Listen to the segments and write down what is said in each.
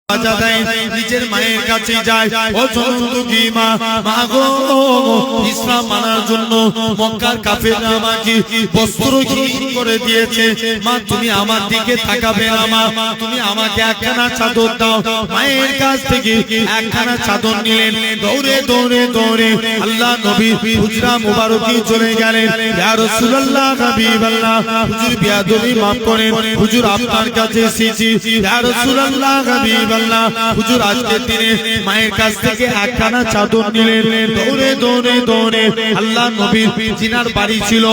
নিজের মায়ের কাছে যায়, ও চন্দ্রমুখী মা, মা গো, ইসলাম মানার জন্য মক্কার কাফেররা আমাকে বস্ত্রহীন করে দিয়েছে। মা তুমি আমার দিকে তাকাবে না, মা তুমি আমাকে একখানা চাদর দাও। মায়ের কাছ থেকে একখানা চাদর নিলেন, দৌড়ে দৌড়ে দৌড়ে আল্লাহ নবী হুজরা মুবারকি চলে গেলেন। ইয়া রাসূলুল্লাহ, হাবিবাল্লাহ, হুজুর বিয়াদবি মাফ করেন, হুজুর আপনার কাছে এসেছি। ইয়া রাসূলুল্লাহ, হাবিবাল্লাহ, হুজুর আজকের দিনে মায়ের কাছ থেকে একখানা চাদর নিলেন। দৌড়ে দৌড়ে দৌড়ে আল্লাহ নবীর জিনার বাড়ি ছিল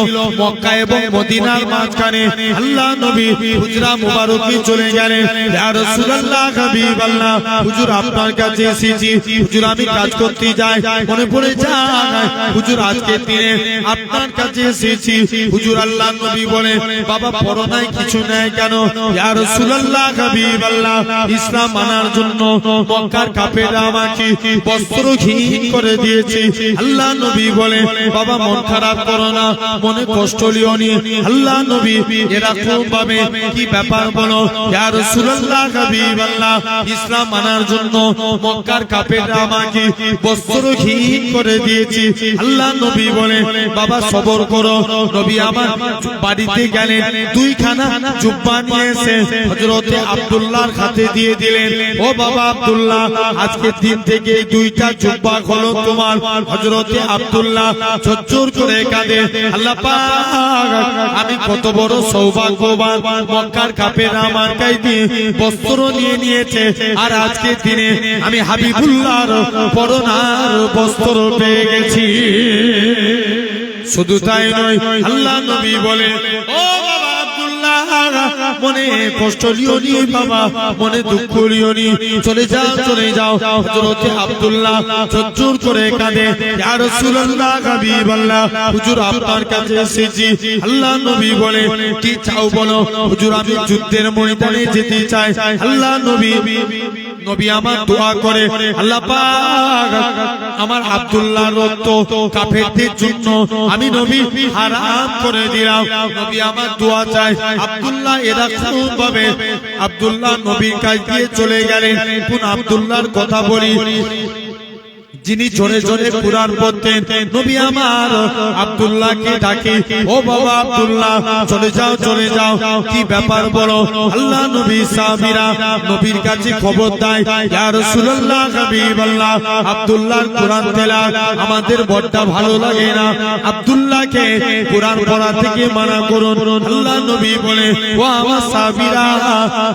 মক্কা এবং মদিনার মাঝখানে। আল্লাহ নবী হুজরা মুবারকি চলে গেলেন। ইয়া রাসূলুল্লাহ, হাবিবাল্লাহ, হুজুর আপনার কাছে এসেছি। হুজুর আমি কাজ করতে যাই, মনে পড়ে যায় হুজুর আজকের দিনে আপনার কাছে এসেছি। হুজুর আল্লাহ নবী বলে, বাবা পড়ো নাই কিছু নাই কেন? ইয়া রাসূলুল্লাহ, হাবিবাল্লাহ, ইসলাম মানার জন্য মক্কার কাফেররা আমাকে বস্ত্রহীন করে দিয়েছে। আল্লাহ নবী বলে, বাবা মন খারাপ করো না, মনে কষ্ট লিও নি। আল্লাহ নবী এরকম ভাবে কি ব্যাপার বলো? ইয়া রাসূলুল্লাহ, হাবিবাল্লাহ, ইসলাম মানার জন্য মক্কার কাফেররা আমাকে বস্ত্রহীন করে দিয়েছে। আল্লাহ নবী বলে, বাবা সবর করো। নবী আমার বাড়িতে গেলেন, দুইখানা জুব্বা নিয়ে এসে হযরতে আব্দুল্লাহর হাতে দিয়ে দিলেন। ও বাবা আব্দুল্লাহ, আজকের দিন থেকে দুইটা জুব্বা হলো তোমার। হযরতে আব্দুল্লাহ ঝরঝর করে কাঁদে, আল্লাহ পাক আমি কত বড় সৌভাগ্যবান, মক্কার কাফেররা আমার গায়ে দিয়ে বস্ত্র নিয়ে নিয়েছে, আর আজকের দিনে আমি হাবিবুল্লাহর পরনার বস্ত্র পেয়ে গেছি। শুধু তাই নয়, আল্লাহ নবী বলে, ও বাবা আব্দুল্লাহ, মনে কষ্ট লিও নি বাবা, মনে দুঃখ লিও নি, চলে যাও চলে যাও। হযরতে আব্দুল্লাহ ঝরঝর করে কাঁদে, ইয়া রাসূলুল্লাহ, হাবিবাল্লাহ, হুজুর আপনার কাছে এসেছি। আল্লাহ নবী বলে, কি চাও বলো? হুজুর আমি যুদ্ধের ময়দানে যেতে চাই। আল্লাহ নবী আমার দোয়া করে, আল্লাহ পাক আমার আব্দুল্লাহর রক্ত কাফেরদের জন্য আমি নবী হারাম করে দিলাম। নবী আমার দোয়া চাই। আব্দুল্লাহ এরকম ভাবে আব্দুল্লাহ নবীর কাছে দিয়ে চলে গেলেন। কোন আব্দুল্লাহর কথা বলি? যিনি জোরে জোরে কুরআন পড়তেন। নবী আমার আব্দুল্লাহকে ডাকে, ও বাবা আব্দুল্লাহ, চলে যাও চলে যাও। কি ব্যাপার বলো? আল্লাহ নবী সাহাবীরা নবীর কাছে খবর দেয়, ইয়া রাসূলুল্লাহ, হাবিবাল্লাহ, আব্দুল্লাহর কুরআন তেলাওয়াত আমাদের বড়টা ভালো লাগে না, আব্দুল্লাহকে কুরআন পড়া থেকে মানা করুন। আল্লাহ নবী বলে, ও আমার সাহাবীরা,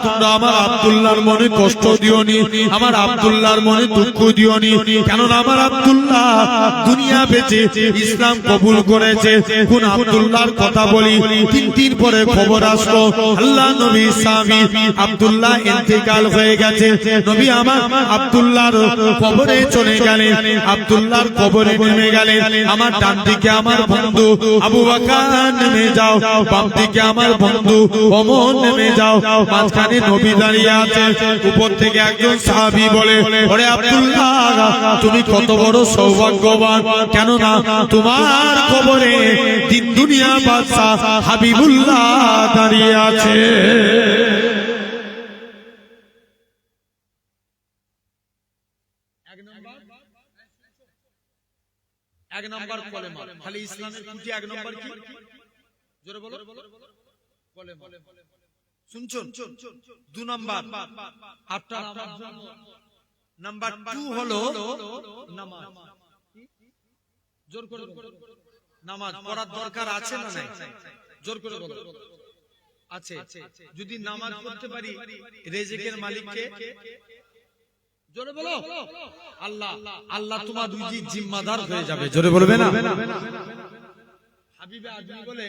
তোমরা আমার আব্দুল্লাহর মনে কষ্ট দিও নি, আমার আব্দুল্লাহর মনে দুঃখ দিও নি। কেননা আমার আব্দুল্লাহ দুনিয়া বেঁচে ইসলাম কবুল করেছে। কোন আব্দুল্লাহর কথা বলি? 3 দিন পরে খবর আসলো, আল্লাহ নবী স্বামী আব্দুল্লাহ ইন্তেকাল হয়ে গেছে। নবী আমার আব্দুল্লাহর কবরে চলে গেলেন। আব্দুল্লাহর কবরে নেমে গেলেন। আমার ডান দিকে আমার বন্ধু আবু বকর নেমে যাও, বাম দিকে আমার বন্ধু ওমর নেমে যাও, মাঝখানে নবী দাঁড়িয়ে আছে। উপর থেকে একজন সাহাবী বলে, ওরে আব্দুল্লাহ, তুমি কত বড় সৌভাগ্যবান, কেননা তোমার কবরে দিন দুনিয়া বাদশা হাবিবুল্লাহ দাঁড়িয়ে আছে। এক নাম্বার কলেমা, খালি ইসলামের খুঁটি এক নাম্বার কি? জোরে বলো, কলেমা। শুনছেন? 2 নাম্বার আপনার আমার জন্য। নাম্বার 2 হলো নামাজ। জোর করে নামাজ পড়ার দরকার আছে না নাই? জোর করে বলো, আছে। যদি নামাজ পড়তে পারি, রিজিকের মালিককে জোরে বলো আল্লাহ। আল্লাহ তোমার রুজির জিম্মাদার হয়ে যাবে। জোরে বলবে না? হাবিবে আদমি বলে,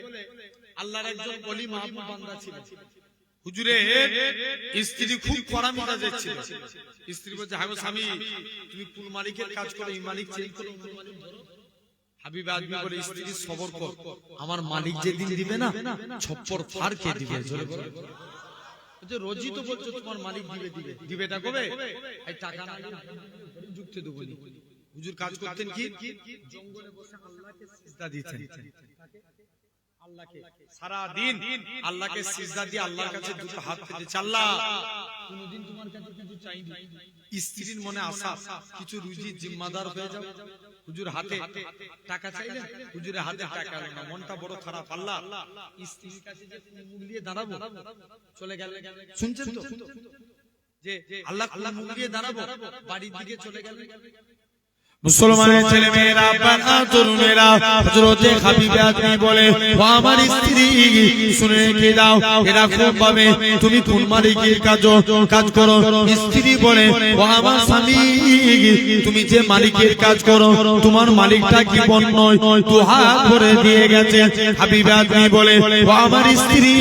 আল্লাহর একজন ওলি মাহবুব বান্দা ছিল। হুজুরের স্ত্রী খুব কড়া মেজাজের ছিল। স্ত্রী বলছে, হাগো স্বামী, তুমি কোন মালিকের কাজ করো, এই মালিক চেঞ্জ করো। হাবিবে আদমি বলে, স্ত্রী সবর কর, আমার মালিক যেদিন দিবে না, ছপ্পর ফার কে দিবে। জোরে বলো। রোজই তো বলছো তোমার মালিক দিবে, দিবেটা কবে? এই টাকা না যুক্তি দেবো। হুজুর কাজ করতেন কি? জঙ্গলে বসে আল্লাহকে সিজদা দিতেন। আল্লাহকে সারা দিন আল্লাহকে সিজদা দিয়ে আল্লাহর কাছে দুটো হাত পেতেছে, আল্লাহ কোনদিন তোমার কাছে কিছু চাইনি। স্ত্রীর মনে আশা কিছু রুজি জিম্মাদার হয়ে যাও, হুজুর হাতে টাকা চাইলেন, হুজুরের হাতে টাকা এলো না, মনটা বড় খারাপ। আল্লাহ স্ত্রীর কাছে যে মুখ দিয়ে দাঁড়াবো, চলে গেল, শুনছেন তো যে আল্লাহ মুখ দিয়ে দাঁড়াবো, বাড়ির দিকে চলে গেল। মুসলমানের ছেলে মেয়েরা, বাবা তরুণেরা, হযরতে হাবিবে আদমি বলে, ও আমার স্ত্রী শুনে রেখে দাও, এরকম ভাবে তুমি কোন মালিকের কাজ করো। স্ত্রী বলে, ও আমার স্বামী তুমি যে মালিকের কাজ করো তোমার মালিকটা কি বন নয়, দু হাত ভরে দিয়ে গেছে। হাবিবে আদমি বলে, ও আমার স্ত্রী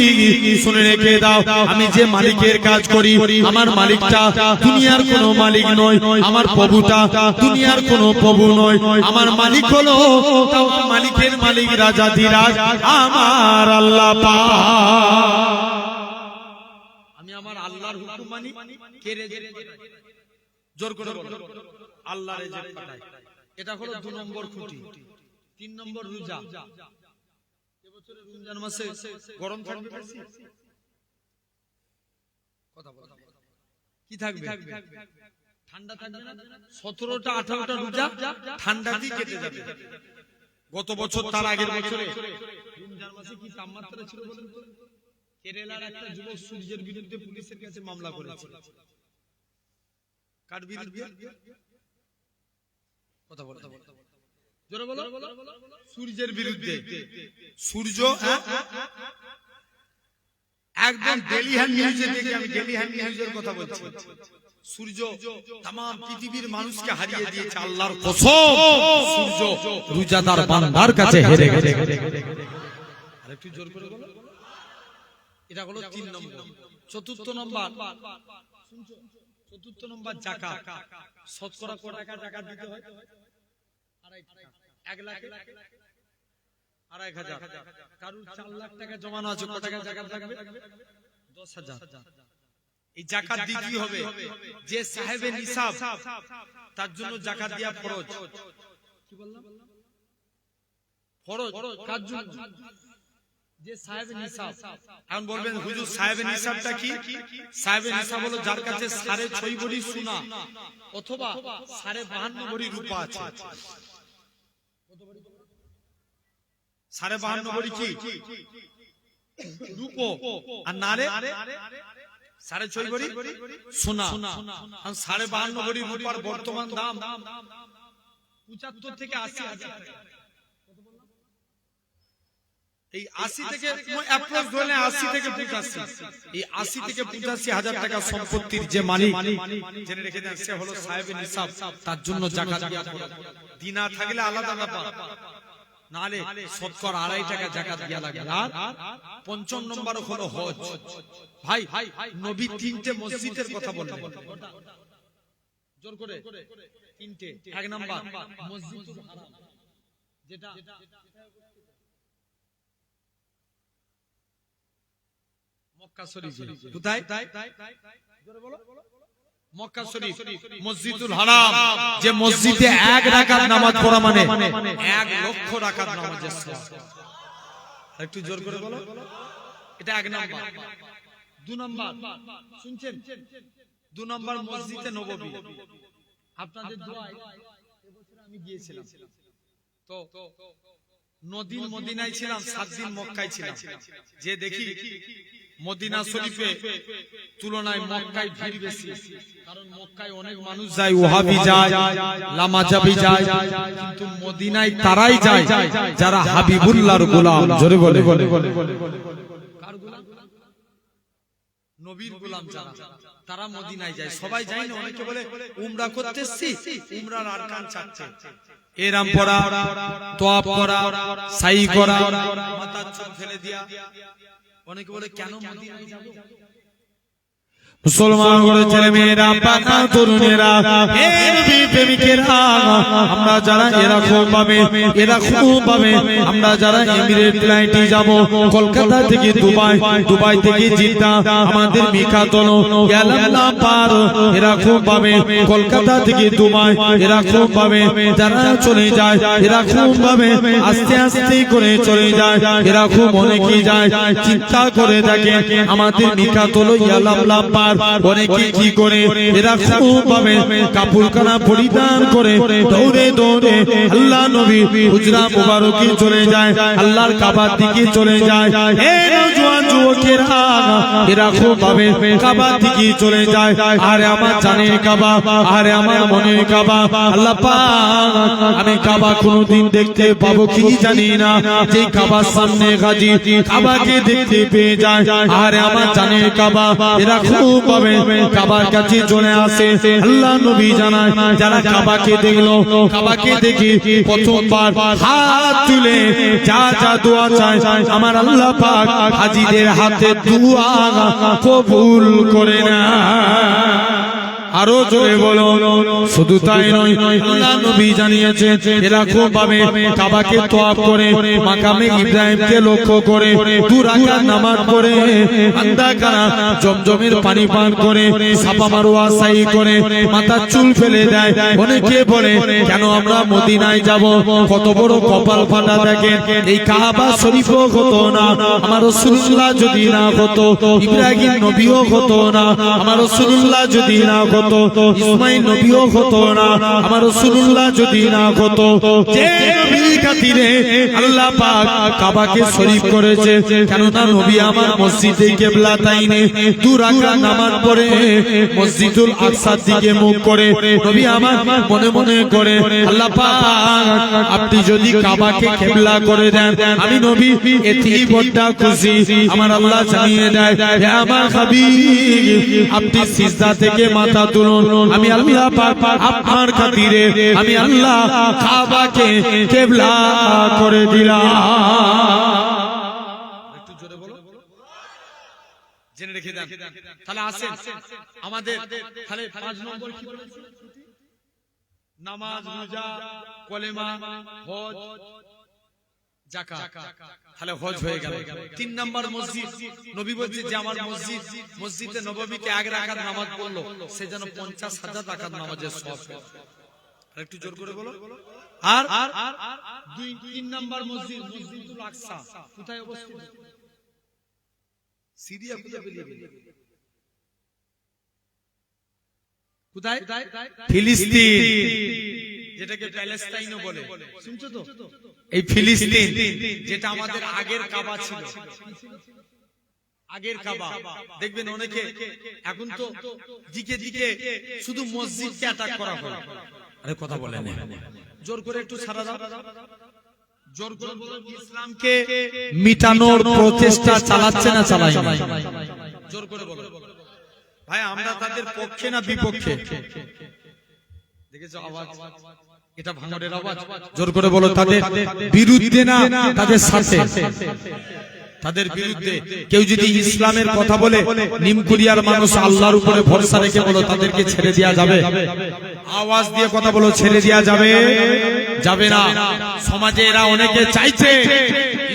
শুনে রেখে দাও, আমি যে মালিকের কাজ করি আমার মালিকটা দুনিয়ার কোনো মালিক নয়, আমার প্রভুটা দুনিয়ার কোনো প্রভু নয়, আমার মালিক হলো মালিকের মালিক রাজাধিরাজ আমার আল্লাহ পাক। আমি আমার আল্লাহর হুকুম মানি, কে রেজেক পাঠায়? জোর করে বলো, আল্লাহ রেজেক পাঠায়। এটা হলো 2 নম্বর খুঁটি। 3 নম্বর রোজা। এবছরে রমজান মাসে গরম থাকবে বেশি, কথা বলো কি থাকবে? ঠান্ডা থাকবে না? 17টা 18টা রোজা ঠান্ডাতেই কেটে যাবে। গত বছর তার আগের বছরে রমজান মাসে কি তাপমাত্রা ছিল বলেন তো? কেরালার একটা যুবক সূর্যের বিরুদ্ধে পুলিশের কাছে মামলা করেছে। কার বিরুদ্ধে? কথা বলো, জোরে বলো। সূর্যের বিরুদ্ধে। সূর্য একদম ডেইলি হ্যান্ড নিউজে দেখি, আমি ডেইলি হ্যান্ড নিউজের কথা বলছি। সূর্য तमाम পৃথিবীর মানুষকে হারিয়ে দিয়েছে, আল্লাহর কসম সূর্য রোজাদার বান্দার কাছে হেরে গেছে। আরেকটু জোর করে বলো। এটা হলো 3 নম্বর। 4th নম্বর শুনছো? 4th নম্বর যাকাত। শতকরা কত টাকা যাকাত দিতে হয়? 1 লাখ 2,500। কারণ 4 লাখ টাকা জমানো আছে, কত টাকা যাকাত লাগবে? 10,000। এই যাকাত দিতে হবে। যে সাহেবে নিসাব তার জন্য যাকাত দেয়া ফরজ। কি বললাম? ফরজ কার জন্য? যে সাহেবে নিসাব। এখন বলবেন হুজুর সাহেবে নিসাবটা কি? সাহেবে নিসাব হলো যার কাছে 6.5 ভরি সোনা অথবা 52.5 ভরি রূপা আছে। 52.5 ভরি কি রূপো, আর নারে 6.5 ভরি সোনা। 52.5 ভরি রূপার বর্তমান দাম 75 থেকে 80,000 টাকা। এই 80 থেকে অ্যাপ্রক্স ধরে 80 থেকে 85, এই 80 থেকে 85,000 টাকা সম্পত্তির যে মালিক জেনে রেখে দেন, সে হলো সাহেবে নিসাব। তার জন্য যাকাত দেয়া ফরজ। দিনা থাকলে আলাদা ব্যাপার, নালে শতকরা 2.5 টাকা যাকাত দেয়া লাগে। আর 5 নম্বর হলো হজ। ভাই নবী 3টে মসজিদের কথা বললেন, জোর করে 3টে। 1 নাম্বার মসজিদুল হারাম, যেটা মক্কা শরীফ। কোথায়? জোরে বলো। মক্কা শরীফ মসজিদুল হারাম, যে মসজিদে 1 রাকাত নামাজ পড়া মানে 1 লক্ষ রাকাত নামাজের সওয়াব। একটু জোর করে বলো। এটা 1 নাম্বার। 2 নাম্বার শুনছেন? 2 নাম্বার মসজিদে নববী। আপনাদের দোয়ায় এবছর আমি গিয়েছিলাম, তো 9 দিন মদিনায় ছিলাম, 7 দিন মক্কায় ছিলাম। যে দেখি মদিনা শরীফে তুলনায় মক্কায় ভিড় বেশি, কারণ মক্কায় অনেক মানুষ যায়, ওহাবি যায়, লামাজাবি যায়, কিন্তু মদিনায় তারাই যায় যারা হাবিবুল্লাহর গোলাম। জোরে বলে। কার গোলাম? নবীর গোলাম যারা, তারা মদিনায় যায়। সবাই যায় না, অনেকে বলে উমরা করতে এসেছি, উমরার আরকান 4টে, এরাম পড়া, তোয়াব করা, সাই করা, মাথার চুল ফেলে দিয়া। অনেকে বলে কেন মদিনায় যাব? মুসলমান করে ছেলে মেয়েরা পাকা তরুণেরা হে নবী প্রেমিকেরা আমরা যারা এরকম ভাবে আমরা যারা এমিরেট ফ্লাইটে যাব কলকাতা থেকে দুবাই থেকে জিদ্দা আমাদের মিকাতল ইয়াল্লাহ পার এরকম ভাবে কলকাতা থেকে দুবাই এরকম ভাবে যারা চলে যায় এরকম ভাবে আস্তে আস্তে করে চলে যায় এরকম অনেকেই যায় চিন্তা করে থাকে আমাদের মিকাতল ইয়াল্লাহ পার অনেকে কি করে এরকম ভাবে কাপড়খানা পরিধান করে দৌড়ে দৌড়ে আল্লাহ নবী হুজরা মুবারকে চলে যায় আল্লাহর কাবার দিকে চলে যায় হে নওজোয়ান যুবকেরা এরকম ভাবে কাবার দিকে চলে যায় আরে আমার জানের কাবা আরে আমার মনের কাবা আল্লাহ পাক আমি কাবা কোনোদিন দেখতে পাবো কি জানি না যে কাবার সামনে গাজী কাবাকে দেখতে পেয়ে যায় আরে আমার জানের কাবা এরকম ভাবে কাবার কাছে চলে আসে আল্লাহ নবী জানায় যারা কাবাকে দেখলো কাবাকে দেখে প্রথমবার হাত তুলে যা যা দোয়া চায় আমার আল্লাহ পাক হাজীদের হাতে দোয়া কবুল করে না আরো জোরে বলো শুধু তাই নয় আল্লাহ নবী জানিয়েছেন এরকম ভাবে কাবাকে তওয়াফ করে মাকামে ইব্রাহিমকে লক্ষ্য করে 2 রাকাত নামাজ পড়ে বান্দা কারা জমজমের পানি পান করে সাফা মারওয়া সাই করে মাথার চুল ফেলে দেয় অনেকে বলে কেন আমরা মদিনায় যাব কত বড় কপাল ফাটা দেখেন এই কাবা শরীফও হতো না আমার রাসূলুল্লাহ যদি না হতো ইব্রাহিম নবীও হতো না আমার রাসূলুল্লাহ যদি না হতো ইসমাইল নবীও হতো না আমার রাসূলুল্লাহ যদি না হতো যে নবীর খাতিরে আল্লাহ পাক কাবাকে শরীফ করেছে কেন না নবী আমার মসজিদে কিবলা তাইনে 2 রাকাত নামাজ পড়ে মসজিদুল আকসার দিকে মুখ করে নবী আমার মনে মনে করে আল্লাহ পাক আপনি যদি কাবাকে কিবলা করে দেন আমি নবী এতেই বড় খুশি আমার আল্লাহ জানিয়ে দেয় হে আমার হাবিব আপনি সিজদা থেকে মাথা তুলুন আমি আল্লাহ পাক আপনার খাতিরে আমি আল্লাহ কাবাকে কিবলা করে দিলাম একটু জোরে বলো জেনে রেখে দেন তাহলে আসেন আমাদের তাহলে 5 নম্বর কি বলেছে নামাজ রোজা কলেমা হজ যাকাত তাহলে হজ হয়ে গেল 3 নাম্বার মসজিদ নবী বলছে যে আমার মসজিদে নববীতে 1 রাকাত নামাজ পড়লো সে যেন 50,000 রাকাত নামাজের সওয়াব পায় আর একটু জোর করে বলো আর 3 নাম্বার মসজিদুল আকসা কোথায় অবস্থিত সিরিয়া কোথায় ফিলিস্তিন যেটাকে প্যালেস্টাইনও বলে শুনছো তো এই ফিলিস্তিন যেটা আমাদের আগের কাবা ছিল আগের কাবা দেখবেন অনেকে এখন তো দিকে দিকে শুধু মসজিদকে অ্যাটাক করা হয় আরে কথা বলেন জোর করে একটু ছাড়া দাও জোর করে বলেন ইসলামকে মিটানোর প্রচেষ্টা চালাচ্ছে না চালায় না জোর করে বলো ভাই আমরা তাদের পক্ষে না বিপক্ষে দেখেছো আওয়াজ এটা ভাঙড়ের আওয়াজ জোর করে বলো তাদের বিরুদ্ধে না তাদের সাথে তাদের বিরুদ্ধে কেউ যদি ইসলামের কথা বলে নিমকুরিয়ার মানুষ আল্লাহর উপরে ভরসা রেখে বলো তাদেরকে ছেড়ে দেয়া যাবে আওয়াজ দিয়ে কথা বলো ছেড়ে দেয়া যাবে যাবে না সমাজে এরা অনেকে চাইছে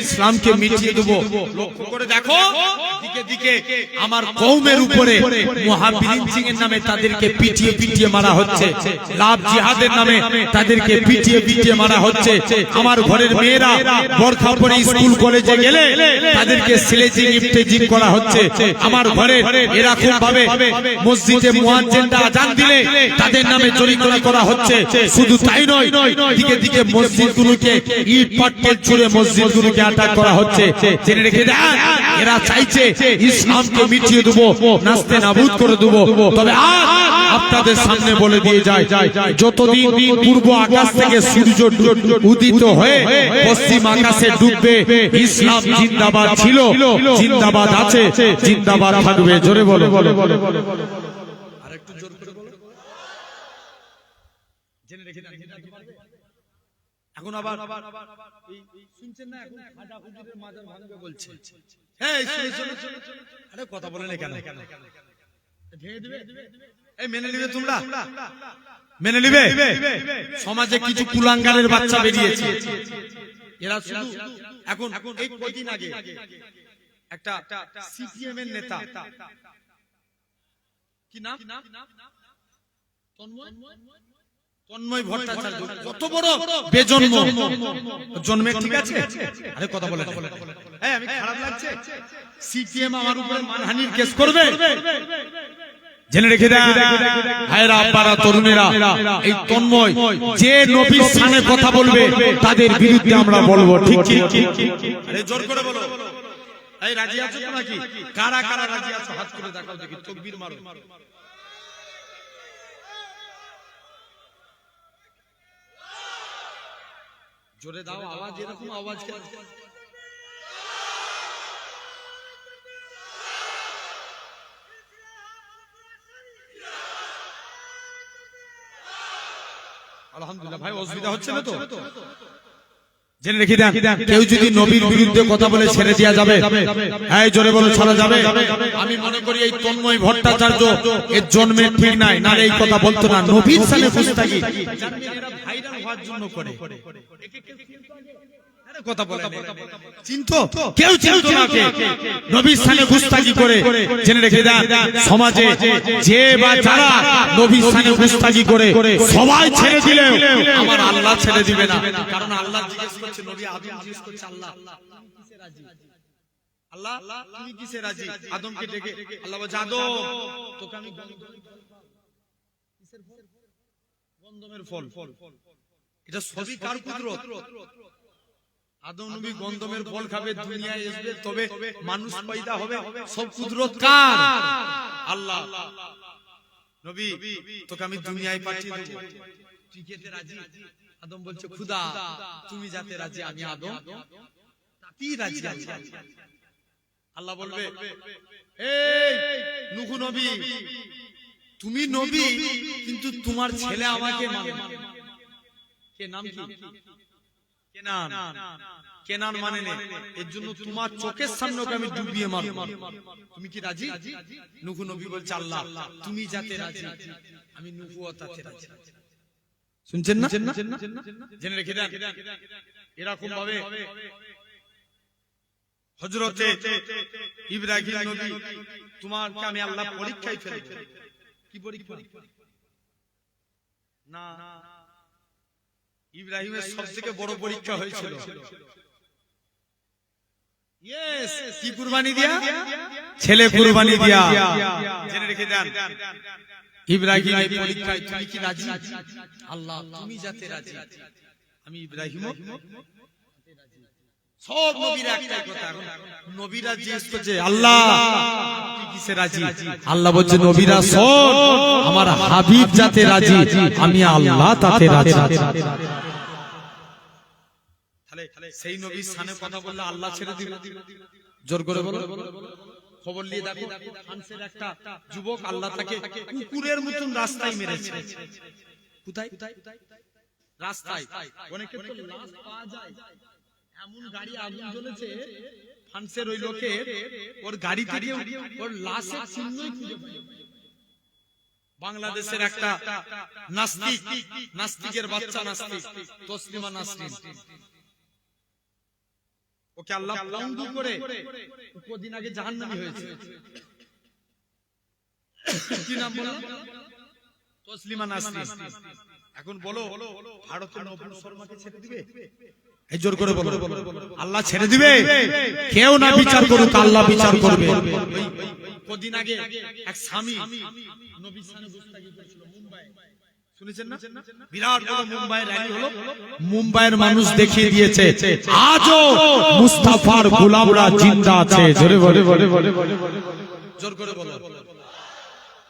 ইসলামকে মিটিয়ে দেব লক্ষ্য করে দেখো দিকে দিকে আমার কওমের উপরে মুহাবিরিন সিংয়ের নামে তাদেরকে পিটিয়ে মারা হচ্ছে লাভ জিহাদের নামে তাদেরকে পিটিয়ে মারা হচ্ছে আমার ঘরের মেয়েরা বোরখা পরে স্কুল কলেজে গেলে তাদেরকে স্লেজিং ইফতেজিং করা হচ্ছে আমার ঘরে এরকম ভাবে মসজিদে মুয়াজ্জিনরা আযান দিলে তাদের নামে জরিমানা করা হচ্ছে শুধু তাই নয় দিকে দিকে মসজিদগুলোকে ইট পাটকেল ছুঁড়ে মসজিদগুলোকে অ্যাটাক করা হচ্ছে জেনে রেখে দেন এরা চাইছে ইসলামকে মিটিয়ে দেব নাস্তে নাবুদ করে দেব তবে আজ আপনাদের সামনে বলে দিয়ে যায় যতদিন পূর্ব আকাশ থেকে সূর্য উদিত হয়ে পশ্চিম আকাশে ডুববে ইসলাম জিন্দাবাদ ছিল জিন্দাবাদ আছে জিন্দাবাদ থাকবে জোরে বলো আরেকটু জোর করে বলো জেনে রেখে দেন এখন আবার শুনছেন না এখন খাজা হুজুরের মাজার ভাঙবে বলছে এই শুনে আরে কথা বলেন কেন এই মেনে নিবে তোমরা? মেনে নিবে? সমাজে কিছু কুলাঙ্গারের বাচ্চা বেরিয়েছে, এরা শুধু এখন এই কদিন আগে একটা সিপিএম এর নেতা, কি নাম? তন্ময় ভট্টাচার্য, কত বড় বেজন্ম জন্মে, ঠিক আছে? আরে কথা বলে এই আমি খারাপ লাগছে, সিপিএম আমার উপরে মানহানির কেস করবে, জেনে রেখে দেন ভাইরা আব্বারা তরুণেরা, এই তন্ময় যে নবীর সামনে কথা বলবে তাদের বিরুদ্ধে আমরা বলবো, ঠিক কি? আরে জোর করে বলো, এই রাজি আছো তো নাকি? কারা কারা রাজি আছো হাত করে দেখাও দেখি, তাকবীর মারো। জোরে দাও আওয়াজ, এরকম আওয়াজ কেন? আলহামদুলিল্লাহ ভাই, অসুবিধা হচ্ছে না তো? জেনে রেখে দেন, কেউ যদি নবীর বিরুদ্ধে কথা বলে ছেড়ে দেওয়া যাবে? হ্যাঁ জোরে বলো, ছাড়া যাবে? আমি মনে করি এই তন্ময় ভট্টাচার্য এর জন্মের ঠিক নাই, না এই কথা বলতো না। নবীর সামনে গুস্তাখি ভাইরাল হওয়ার জন্য করে, কথা বলে চিনতো কেউ, চিনতো না কে নবীর সামনে গুস্তাখি করে। জেনে রেখে দেন, সমাজে যে বা যারা নবীর সামনে গুস্তাখি করে সবাই ছেড়ে দিলে আমার আল্লাহ ছেড়ে দিবে না। কারণ আল্লাহ জিজ্ঞেস করছে, নবী আদম জিজ্ঞেস করছে, আল্লাহ কিসে রাজি? আল্লাহ তুমি কিসে রাজি? আদমকে ডেকে আল্লাহ বলছে, আদম তোকে আমি গন্ধমের ফল, এটা সবই কার কুদরত? আদম নবী গন্ধমের ফল খাবে, দুনিয়ায় আসবে, তবে মানুষ পয়দা হবে, সব কুদরত কার? আল্লাহ। নবী তোকে আমি দুনিয়ায় পাঠিয়ে দেব, তুই যেতে রাজি? আদম বলছে, খুদা তুমি যাতে রাজি আমি আদম তাতেই রাজি আছি। আল্লাহ বলবে, এই নূহ নবী তুমি নবী, কিন্তু তোমার ছেলে আমাকে মানে। কে নাম কি? কেনান। কেনান মানে নেই, এর জন্য তোমার চোখের সামনে ওকে আমি ডুবিয়ে মারব, তুমি কি রাজি? নূহ নবী বলছে, আল্লাহ তুমি যাতে রাজি আমি নূহ তাতে রাজি। শুনছেন না? জেনে রেখে দেন, এরকম ভাবে হযরতে ইব্রাহিম নবী, তোমাকে আমি আল্লাহ পরীক্ষায় ফেলব। কি পরীক্ষা? না, ইব্রাহিমের সবথেকে বড় পরীক্ষা হয়েছিল কি কুরবানি দিয়া? ছেলে কুরবানি দিয়া। জেনে রেখে দেন, ইব্রাহিম এই পরীক্ষায় তুমি কি রাজি? আল্লাহ তুমি যাতে রাজি আমি ইব্রাহিম। সব নবীর একটাই কথা, নবীরা জিজ্ঞেস করছে, আল্লাহ আপনি কিসে রাজি? আল্লাহ বলছে, নবীরা সব আমার হাবিব যাতে রাজি আমি আল্লাহ তাতে রাজি। তাহলে সেই নবীর সামনে কথা বললে আল্লাহ ছেড়ে দিবে? জোর করে বলো। খবর নিয়ে দেখো, ফ্রান্সের একটা যুবক, আল্লাহ তাকে কুকুরের মতন রাস্তায় মেরেছে। কোথায়? রাস্তায়। অনেকে তো লাশ পাওয়া যায়, এমন গাড়ি আগুন জ্বলেছে ফ্রান্সের ওই লোকের, ওর গাড়ি থেকে ওর লাশের চিহ্নই খুঁজে পায়। বাংলাদেশের একটা নাস্তিক, নাস্তিকের বাচ্চা নাস্তিক, তসলিমা নাসরিন, ওকে আল্লাহ পঙ্গু করে কদিন আগে জাহান্নামী হয়েছে। কি নাম বললাম? তসলিমা নাসরিন। এখন বলো, ভারতের নবুল শর্মাকে ছেড়ে দিবে? এই জোর করে বলো, আল্লাহ ছেড়ে দিবে? কেউ না বিচার করুক, আল্লাহ বিচার করবে। কদিন আগে এক স্বামী নবীর সামনে গুস্তাখি করেছিল মুম্বাই, শুনেছেন না? বিরাট বড় মুম্বাই র্যালি হলো, মুম্বাইয়ের মানুষ দেখিয়ে দিয়েছে আজও মুস্তাফার গোলামরা জিন্দা আছে। জোরে বলে, জোর করে বলো।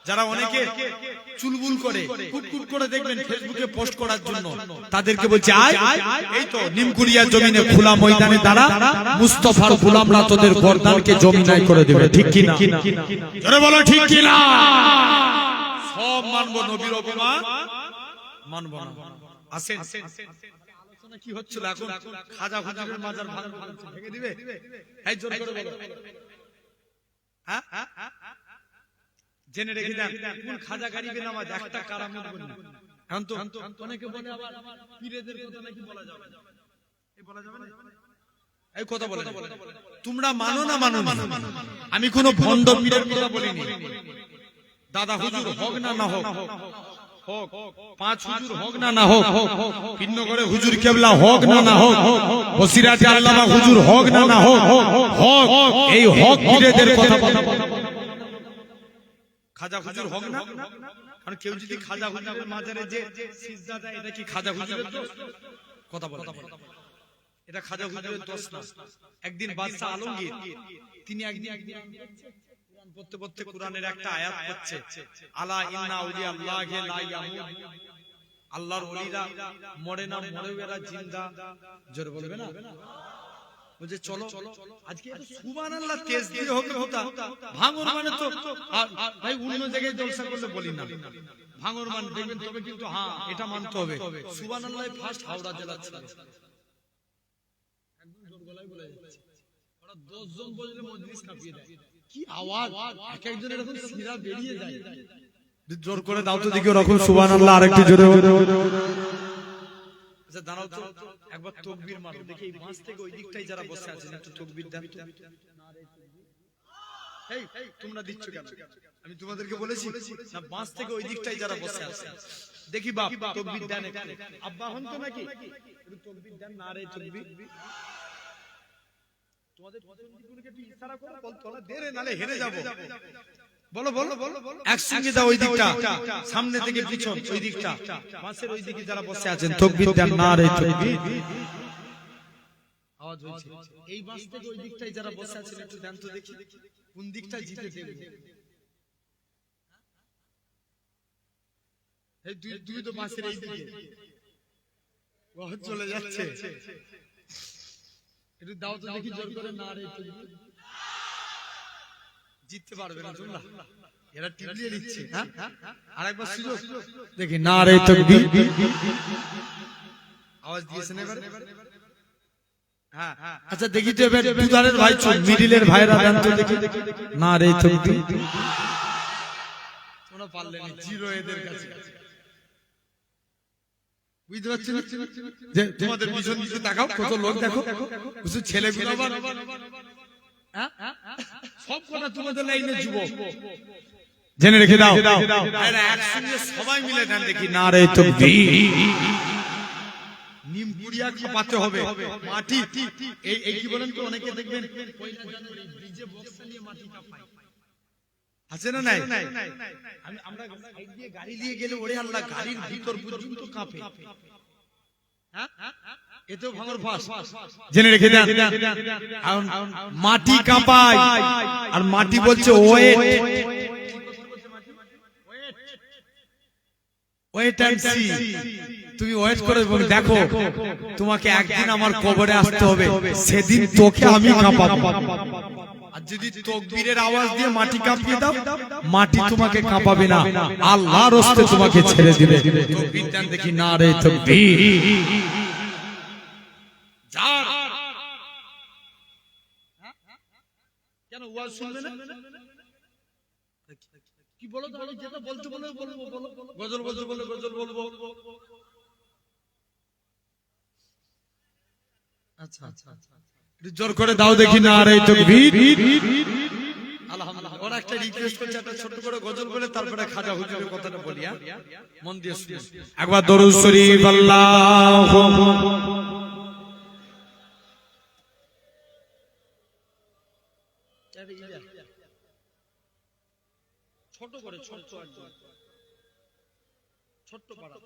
যারা অনেকে চুলবুল করে, কুটকুট করে দেখবেন ফেসবুকে পোস্ট করার জন্য, তাদেরকে বলছে, এই তো নিমকুরিয়া জমিনে খোলা ময়দানে দাঁড়া, মুস্তাফার গোলামরা তোদের গর্দানকে জমিনায় করে দেবে। ঠিক কি না? জোরে বলো, ঠিক কি না? সব মানবো, নবীর অপমান মানবো না। আসেন, আলোচনা কি হচ্ছিল এখন? খাজা হুজুরের মাজার ভেঙে দিবে? এই জোর করে বলো। হ্যাঁ, জেনে রেখে দেন কোন খাজা গরিবে নামাজ একটা কারামত বলি এখন তো অনেকে বলে আবার পীরেদের কথা নাকি বলা যাবে না এই বলা যাবে না এই কথা বলে তোমরা মানো না মানো না আমি কোন ভণ্ড পীরের কথা বলিনি দাদা হুজুর হোক না না হোক হোক পাঁচ হুজুর হোক না না হোক ভিন্ন করে হুজুর কেবলা হোক না না হোক বসিরাতে আল্লামা হুজুর হোক না না হোক হোক এই হক পীরেদের কথা বলা খাজা হুজুর হোক না কারণ কেউ যদি খাজা হুজুরের মাজারে যে সিজদা দেয় এটা কি খাজা হুজুরের দোষ কথা বলে এটা খাজা হুজুরের দোষ না একদিন বাদশা আলমগীর তিনি একদিন কুরআন পড়তে পড়তে কুরআনের একটা আয়াত পড়ছে আলা ইন্না আউলিয়া আল্লাহি লা ইয়ামুত আল্লাহর ওলিরা মরে না মরেও এরা জিন্দা জোরে বলবে না বলছে চলো আজকে একটু সুবহানাল্লাহ তেজ দিয়ে হবে কথা ভাঙর মানে তো ভাই অন্য জায়গায় জলসা করলে বলি না ভাঙর মানে দেখবেন তবে কিন্তু হ্যাঁ এটা মানতে হবে সুবহানাল্লাহ ফার্স্ট হাওড়া জেলা ছিল একদম জোর গলায় বলে যাচ্ছে ওরা 10 জন বললে মজলিস কাঁপিয়ে দেয় কি আওয়াজ এক একজন এরকম সিরা বেরিয়ে যায় জোর করে দাও তো দেখি ওরকম সুবহানাল্লাহ আরেকটু জোরে আচ্ছা দাঁড়াও তো একবার তাকবীর মারো দেখি এই মাছ থেকে ওই দিকটাই যারা বসে আছেন একটু তাকবীর দেন তো এই তোমরা দিচ্ছ কেন আমি তোমাদেরকে বলেছি না মাছ থেকে ওই দিকটাই যারা বসে আছে দেখি বাপ তাকবীর দেন আব্বা হন তো নাকি একটু তাকবীর দেন নারে তাকবীর তোমাদের দিকগুলোকে একটু ইশারা করো বলতো না দেরে নালে হেরে যাব বলো বলো একসঙ্গে দাও ওই দিকটা সামনে থেকে পিছন ওই দিকটা পাশের ওই দিকে যারা বসে আছেন তাকবীর দেন নারে তাকবীর আওয়াজ হচ্ছে এই বাস থেকে ওই দিকটাই যারা বসে আছেন একটু দেন তো দেখি কোন দিকটা জিতে দেবে এই দুই তো বাসের এই দিকে বহুত চলে যাচ্ছে একটু দাও তো দেখি জোর করে নারে তাকবীর জিততে পারবে না তোমরা এরা টিপলিয়ে নিচ্ছে হ্যাঁ আরেকবার সুযোগ দেখি নারে তাকবীর আওয়াজ দিয়েছেন এবারে হ্যাঁ আচ্ছা দেখি তো এবার দুধারের ভাই মিডিলের ভাইরা দেন তো দেখি নারে তাকবীর তোমরা পারলে না জিরো এদের কাছে বুঝতে পারছেন যে তোমাদের পিছন দিকে তাকাও কত লোক দেখো কিছু ছেলেগুলো আবার সব কথা তোমাদের লাইনে যুবক জেনে রেখে দাও এরা একসঙ্গে সবাই মিলে গান দেখি নারে তাকবীর নিম পুরিয়া খাপাতে হবে মাটি এই কি বলেন তো অনেকে দেখবেন পয়লা জানুয়ারি ডিজে বক্স নিয়ে মাটি কাঁপায় আছে না নাই আমরা সাইড দিয়ে গাড়ি নিয়ে গেলে ওরে আল্লাহ গাড়ির ভিতর পর্যন্ত কাঁপে হ্যাঁ এতেও ভাঙর ফাঁস জেনে রেখে দেন মাটি কাঁপায় আর মাটি বলছে ওয়েট ওয়েট এন্ড সি তুমি ওয়েট করে দেখো তোমাকে একদিন আমার কবরে আসতে হবে সেদিন তোকে আমি কাঁপাবো আর যদি তাকবীরের আওয়াজ দিয়ে মাটি কাঁপিয়ে দাও মাটি তোমাকে কাঁপাবে না আল্লাহর রাস্তায় তোমাকে ছেড়ে দিবে তাকবীর দেন দেখি নারে তাকবীর যার কেন ওয়াজ শুনবে না কি বলো তো আমি যেটা বলতে বলবো গজল গজল বলে গজল বলবো আচ্ছা আচ্ছা জোর করে দাও দেখি নারে তাকবীর আলহামদুলিল্লাহ ওরা একটা রিকোয়েস্ট করছে একটা ছোট করে গজল বলে তারপরে খাজা হুজুরের কথাটা বলি মন দিয়ে শুনুন একবার দরুদ শরীফ আল্লাহুম্মা ছোট করে ছোট পাড়া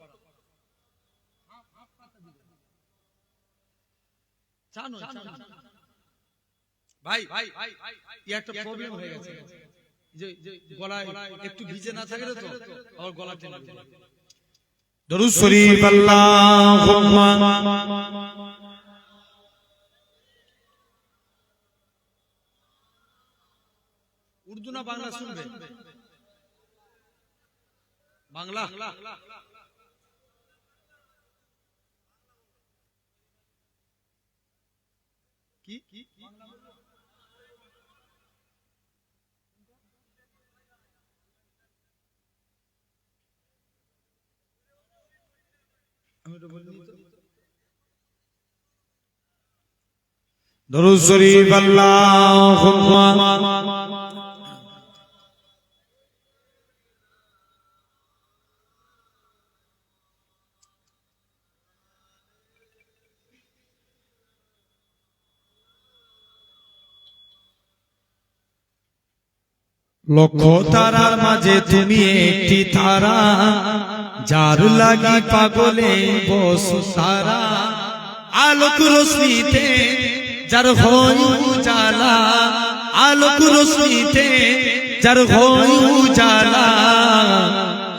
জানো ভাই একটা প্রবলেম হয়ে গেছে যে গলায় একটু ভিজে না থাকে তো আমার গলা টেনে দরুদ শরীফ আল্লাহুম্মা উর্দু না বাংলা শুনবে বাংলা কি দরুদ শরীফ আল্লাহুম্মা লক্ষ তারার মাঝে তুমি একটি তারা, যার লাগি পাগলে বসু সারা। আলোক রশ্মিতে যার হয় উজালা, আলোক রশ্মিতে যার হয় উজালা,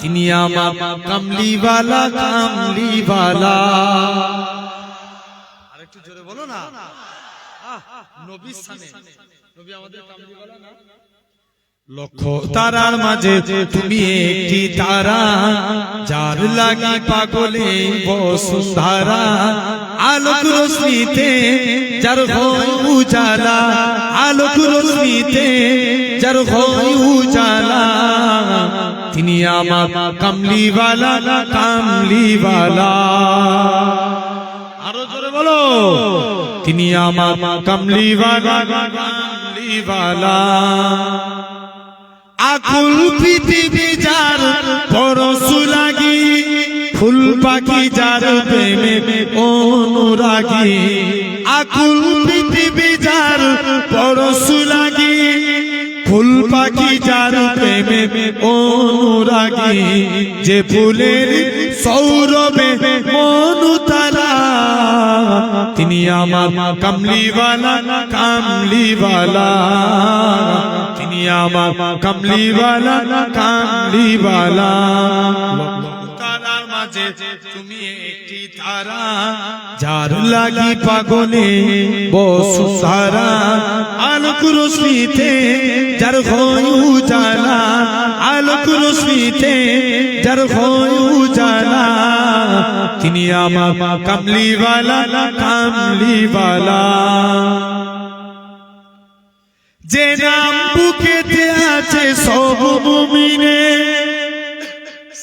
তিনি আমার কামলিওয়ালা কামলিওয়ালা। আরেকটু জোরে বলো না। নবী সানে, নবী আমাদের কামলিওয়ালা না। লক্ষ তারার মাঝে তুমি একটি তারা, যার লাগি পাগলে বসুন্ধরা। আলোক রশ্মিতে যার হয় উজালা, আলোক রশ্মিতে যার হয় উজালা, তিনি আমার কামলিওয়ালা কামলিওয়ালা। আরো জোরে বলো, তিনি আমার কামলিওয়ালা কামলিওয়ালা। আকুল পৃথিবী যার পরশ লাগি, ফুল পাখি যার প্রেমে অনুরাগী। আকুল পৃথিবী যার পরশ লাগি, ফুল পাখি যার প্রেমে অনুরাগী। যে ফুলের সৌরভে মনু তারা, তিনি আমার কামলিওয়ালা কামলিওয়ালা। তিনি আমার কামলিওয়ালা কামলিওয়ালা। তারার মাঝে তুমি একটি তারা, যার লাগি পাগলে বসু সারা। আলোক রশ্মিতে যার হয় উজালা, আলোক রশ্মিতে যার হয় উজালা, তিনি আমার কামলিওয়ালা কামলিওয়ালা। যে নাম বুকেতে আছে সব মুমিনে,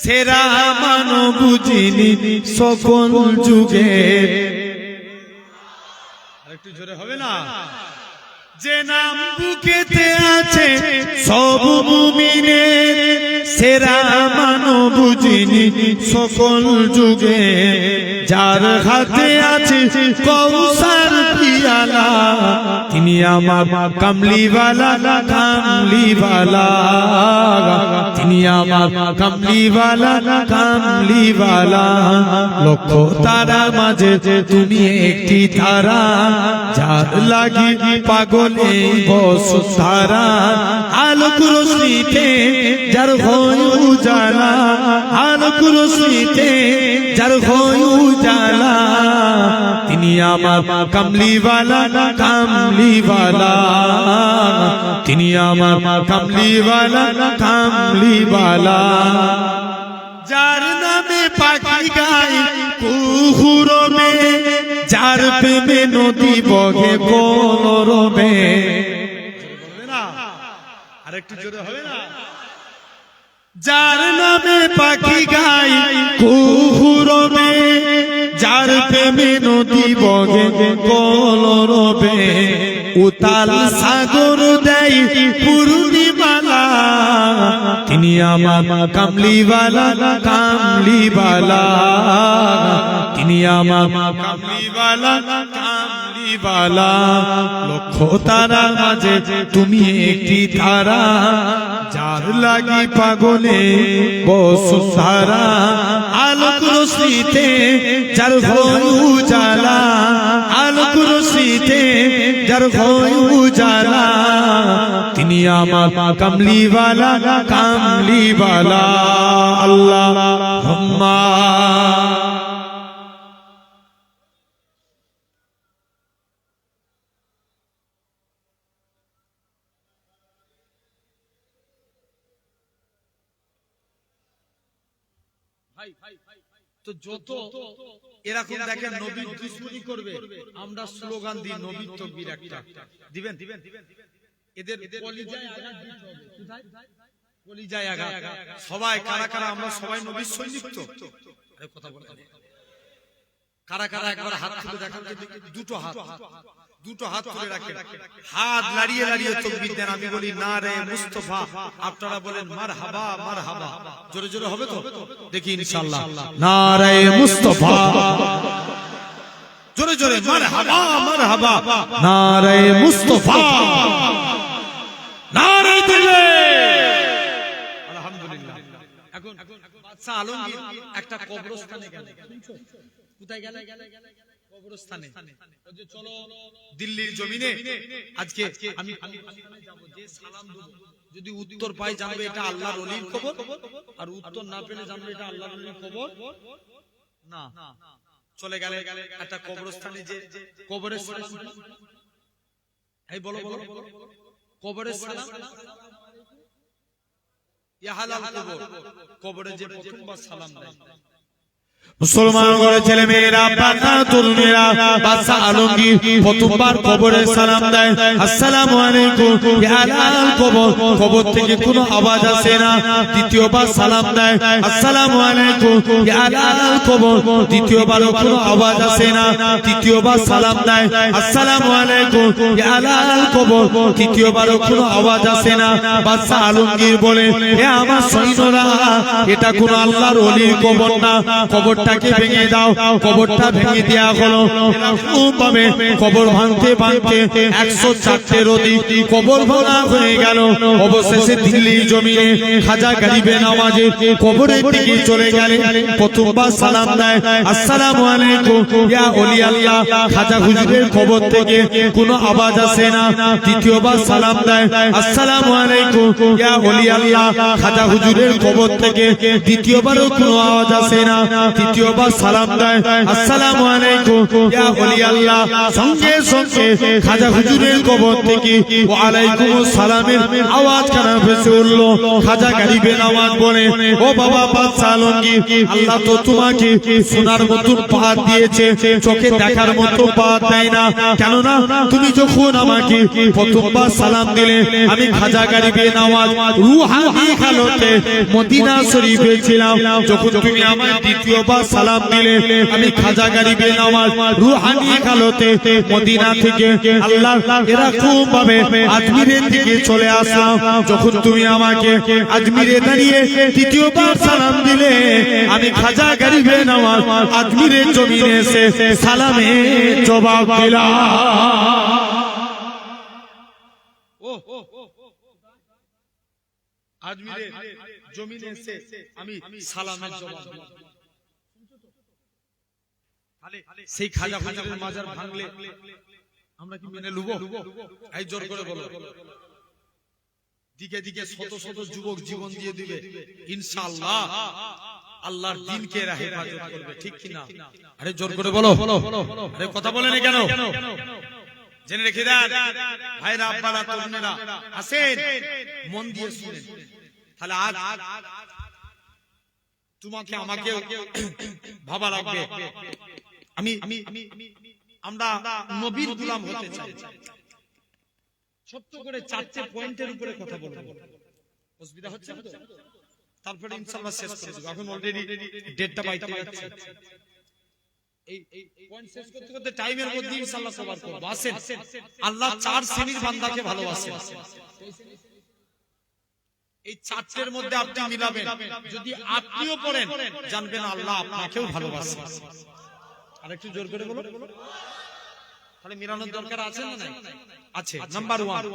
সেরা মানব যিনি সকল যুগে। আরেকটু জোরে হবে না। যে নাম বুকেতে আছে সব মুমিনে, সেরা মানব যিনি সকল যুগে। যার হাতে আছে কৌসার পিয়ালা, তিনি আমার কামলিওয়ালা কামলিওয়ালা। তিনি আমার কামলিওয়ালা কামলিওয়ালা। লক্ষ তারার মাঝে তুমি একটি তারা, যার লাগি পাগলে বসু সারা। আলোক রশ্মিতে যার হয় উজালা, আলোক রশ্মিতে যার হয় উজালা, তিনি আমার কামলিওয়ালা কামলিওয়ালা। তিনি আমার কামলিওয়ালা কামলিওয়ালা। যার নামে পাখি গায় কুহুরমে, যার প্রেমে নদী বগে কলরমে। আরেকটু জোরে হবে না। যার নামে পাখি গায় কুহুরমে, যার প্রেমে নদী বগে কলরবে। উতাল সাগর দেয় পূর্ণিমালা, তিনি আমার কামলিওয়ালা কামলিওয়ালা। তিনি আমার কামলিওয়ালা কামলিওয়ালা। লক্ষ তারার মাঝে তুমি একটি তারা, যার লাগি পাগলে বসু সারা। আলোক রশ্মিতে যার হয় উজালা, আলোক রশ্মিতে যার হয় উজালা, তিনি আমার কামলিওয়ালা কামলিওয়ালা। আল্লাহুম্মা তো যত এরকম দেখেন নবীর দুশমনি করবে, আমরা স্লোগান দিই নবীর তাকবীর একটা দিবেন। এদের কলিজায় আঘাত দিতে হবে। কোথায়? কলিজায় আঘাত। সবাই কারা কারা আমরা সবাই নবীর সৈনিক তো? আরে কথা বলতে হবে। কারা কারা একবার হাত তুলে দেখান তো দেখি, দুটো হাত তুলে রাখেন, হাত লাড়িয়ে লাড়িয়ে তাকবীর দেন। আমি বলি নারে মুস্তাফা, আপনারা বলেন মারহাবা মারহাবা। জোরে জোরে হবে তো? দেখি ইনশাআল্লাহ। নারে মুস্তাফা, জোরে জোরে মারহাবা মারহাবা। নারে মুস্তাফা, নারে তাকবীর। আলহামদুলিল্লাহ। এখন বাদশা আলমগীর একটা কবরস্থানে গেল। কোথায় গেল? কবরস্থানে। ওই যে চলো দিল্লির জমিনে আজকে আমি যাব, যে সালাম দেব, যদি উত্তর পাই জানবে এটা আল্লাহর ওলির কবর, আর উত্তর না পেলে জানবে এটা আল্লাহর ওলির কবর না। চলে গেলে একটা কবরস্থানে, যে কবরের সালাম, এই বলো বলো, কবরের সালাম ইয়া হালাল কবর, কবরে যে প্রথমবার সালাম দেয়। মুসলমান ঘরের ছেলে মেয়েরা, বাচ্চা তরুণেরা, বাদশা আলমগীর প্রথমবার কবরে সালাম দেয়, আসসালামু আলাইকুম। ইয়া আলাল কবর, কবর থেকে কোনো আওয়াজ আসে না। দ্বিতীয়বার সালাম দেয়, আসসালামু আলাইকুম। ইয়া আলাল কবর, দ্বিতীয়বারও কোনো আওয়াজ আসে না। তৃতীয়বার সালাম দেয়, আসসালামু আলাইকুম। ইয়া আলাল কবর, তৃতীয়বারও কোনো আওয়াজ আসে না। বাদশা আলমগীর বলে, হে আমার সৈন্যরা, এটা কোনো আল্লাহর ওলির কবর না, কবরটাকে ভেঙে দাও। কবরটা ভেঙে দেয়া হলো। এরকমভাবে কবর ভাঙতে ভাঙতে 104টে অধিক কবর ভাঙা হয়ে গেল। অবশেষে দিল্লির জমিনে খাজা গরিবে নওয়াজের কবরের দিকে চলে গেলে প্রথমবার সালাম দেয়, আসসালামু আলাইকুম। ইয়া ওলি আল্লাহ, খাজা হুজুরের কবর থেকে কোনো আওয়াজ আসে না। দ্বিতীয়বার সালাম দেয়, আসসালামু আলাইকুম। ইয়া ওলি আল্লাহ, খাজা হুজুরের কবর থেকে দ্বিতীয়বারও কোনো আওয়াজ আসে না। তৃতীয়বার সালাম দেয়, আসসালামু আলাইকুম। ইয়া ওলি আল্লাহ, সঙ্গে সঙ্গে খাজা হুজুরের কবর থেকে ওয়া আলাইকুমুস সালামের আওয়াজ কানে ভেসে উঠল। খাজা গরিবে নওয়াজ বলে, ও বাবা বাদশা আলমগীর, আল্লাহ তো তোমাকে সোনার মতন পাহাড় দিয়েছে, চোখে দেখার মতো পাহাড় দেয় না। কেননা তুমি যখন আমাকে প্রথমবার সালাম দিলে, আমি খাজা গরিবে নওয়াজ রুহানি হালতে মদিনা শরীফে ছিলাম। যখন তুমি আমায় দ্বিতীয়বার সালাম দিলে, আমি খাজা গরিবে নওয়াজ রুহানি হালতে মদিনা থেকে আল্লাহ এরকম ভাবে আজমিরের দিকে চলে আসলাম। যখন তুমি আমাকে আজমিরে দাঁড়িয়ে তৃতীয়বার সালাম দিলে, আমি খাজা গরিবে নওয়াজ আজমিরের জমিনে এসে সালামের জবাব দিলাম। আজমিরের জমিনে এসে আমি সালামের জবাব দিলাম। সেই খাজা হুজুরের মাজার ভাঙলে আমরা কি মেনে লুবো? এই জোর করে বলো। দিকে দিকে শত শত যুবক জীবন দিয়ে দিবে, ইনশাআল্লাহ আল্লাহর দ্বীনকে হেফাজত করবে, ঠিক কি না? আরে জোর করে বলো। আরে কথা বলেন কেন? জেনে রেখে দেন ভাইরা, আপনারা তরুণেরা আসেন, মন দিয়ে শুনেন। তাহলে আজ তোমাকে আমাকে ভাবা লাগবে, আমরা নবীর গোলাম হতে চাই। ছোট্ট করে 4টে পয়েন্টের উপরে কথা বলবো, অসুবিধা হচ্ছে না তো? তারপরে ইনশাআল্লাহ শেষ করে দেব। এখন অলরেডি 1:30 বাইতে যাচ্ছে। এই পয়েন্ট শেষ করতে করতে টাইমের মধ্যে ইনশাআল্লাহ কভার করব। আসেন, আল্লাহ 4 শ্রেণীর বান্দাকে ভালোবাসেন। এই 4টের মধ্যে আপনি মিলাবেন, যদি আপনিও পড়েন জানবেন আল্লাহ আপনাকেও ভালোবাসেন। আরেকটু জোর করে বলো। তাহলে মিলানোর দরকার আছে না নাই? আছে। নাম্বার 1,